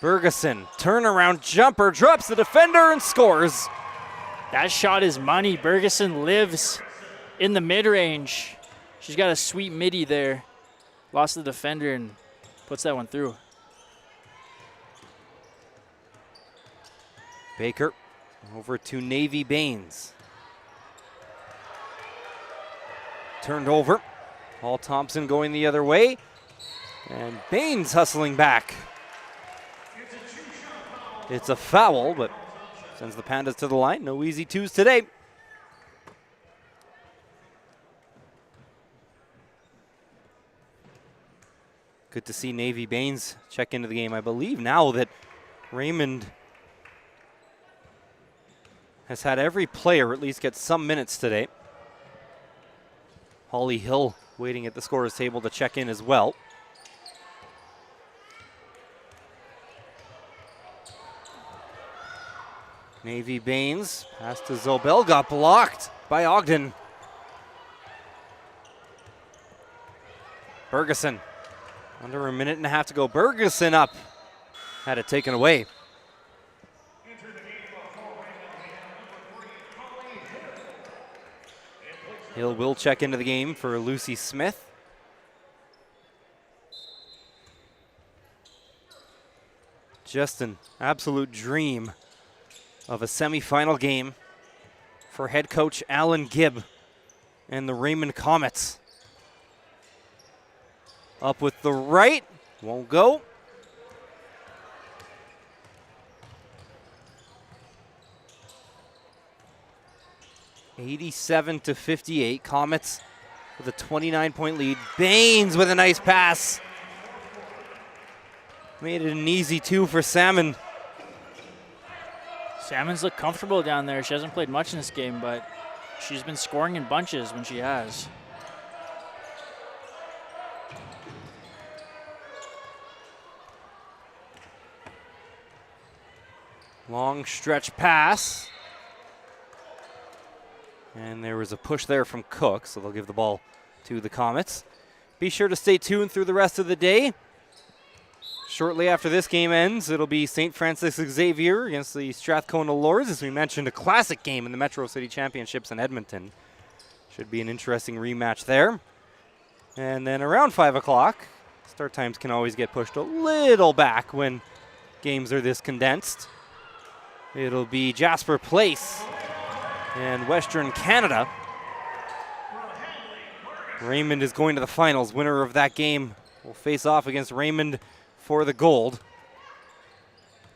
Bergeson, turnaround jumper, drops the defender and scores. That shot is money. Bergeson lives in the mid-range. She's got a sweet midi there. Lost the defender and puts that one through. Baker over to Navy Baines. Turned over. Hall Thompson going the other way. And Baines hustling back. It's a foul, but sends the Pandas to the line. No easy twos today. Good to see Navy Baines check into the game. I believe now that Raymond has had every player at least get some minutes today. Holly Hill waiting at the scorer's table to check in as well. Navy Baines, pass to Zobel, got blocked by Ogden. Bergeson, under a minute and a half to go. Bergeson up, had it taken away. Hill will check into the game for Lucy Smith. Just an absolute dream of a semifinal game for head coach Alan Gibb and the Raymond Comets. Up with the right, won't go. (87-58). Comets with a 29-point lead. Baines with a nice pass. Made it an easy 2 for Salmon. Salmon's looked comfortable down there. She hasn't played much in this game, but she's been scoring in bunches when she has. Long stretch pass. And there was a push there from Cook, so they'll give the ball to the Comets. Be sure to stay tuned through the rest of the day. Shortly after this game ends, it'll be St. Francis Xavier against the Strathcona Lords. As we mentioned, a classic game in the Metro City Championships in Edmonton. Should be an interesting rematch there. And then around 5 o'clock, start times can always get pushed a little back when games are this condensed. It'll be Jasper Place and Western Canada. Raymond is going to the finals. Winner of that game will face off against Raymond for the gold.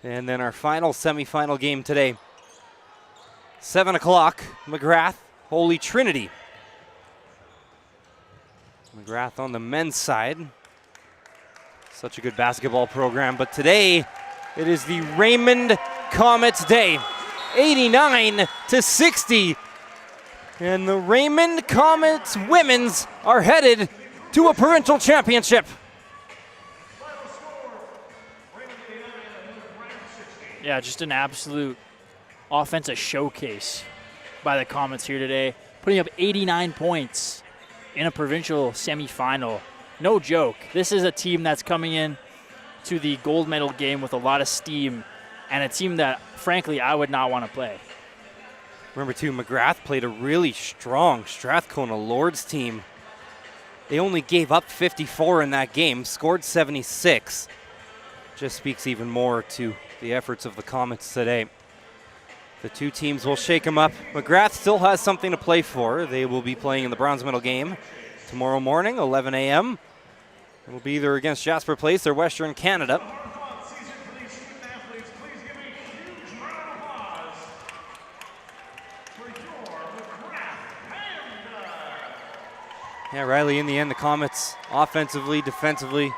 And then our final semifinal game today, 7 o'clock, Magrath, Holy Trinity. Magrath on the men's side. Such a good basketball program, but today it is the Raymond Comets Day. 89-60. And the Raymond Comets women's are headed to a provincial championship. Yeah, just an absolute offensive showcase by the Comets here today. putting up 89 points in a provincial semifinal. No joke. This is a team that's coming in to the gold medal game with a lot of steam, and a team that, frankly, I would not want to play. Remember, too, Magrath played a really strong Strathcona Lords team. They only gave up 54 in that game, scored 76. Just speaks even more to the efforts of the Comets today. The two teams will shake them up. Magrath still has something to play for. They will be playing in the bronze medal game tomorrow morning, 11 a.m. It will be either against Jasper Place or Western Canada. Yeah, Riley, in the end, the Comets, offensively, defensively,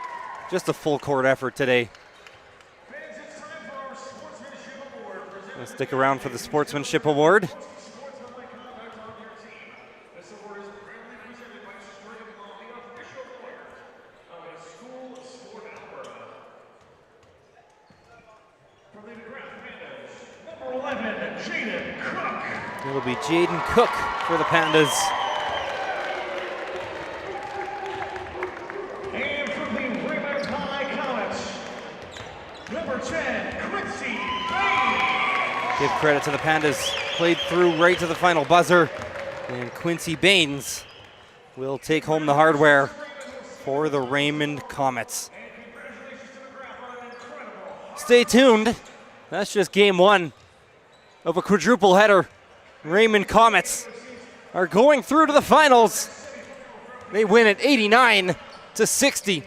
just a full court effort today. Let's stick around for the Sportsmanship Award. It'll be Jaden Cook for the Pandas. And from the Raymond Comets, number 10, Quincy Baines. Give credit to the Pandas. Played through right to the final buzzer. And Quincy Baines will take home the hardware for the Raymond Comets. Stay tuned. That's just game one of a quadruple header. Raymond Comets are going through to the finals. They win it 89-60.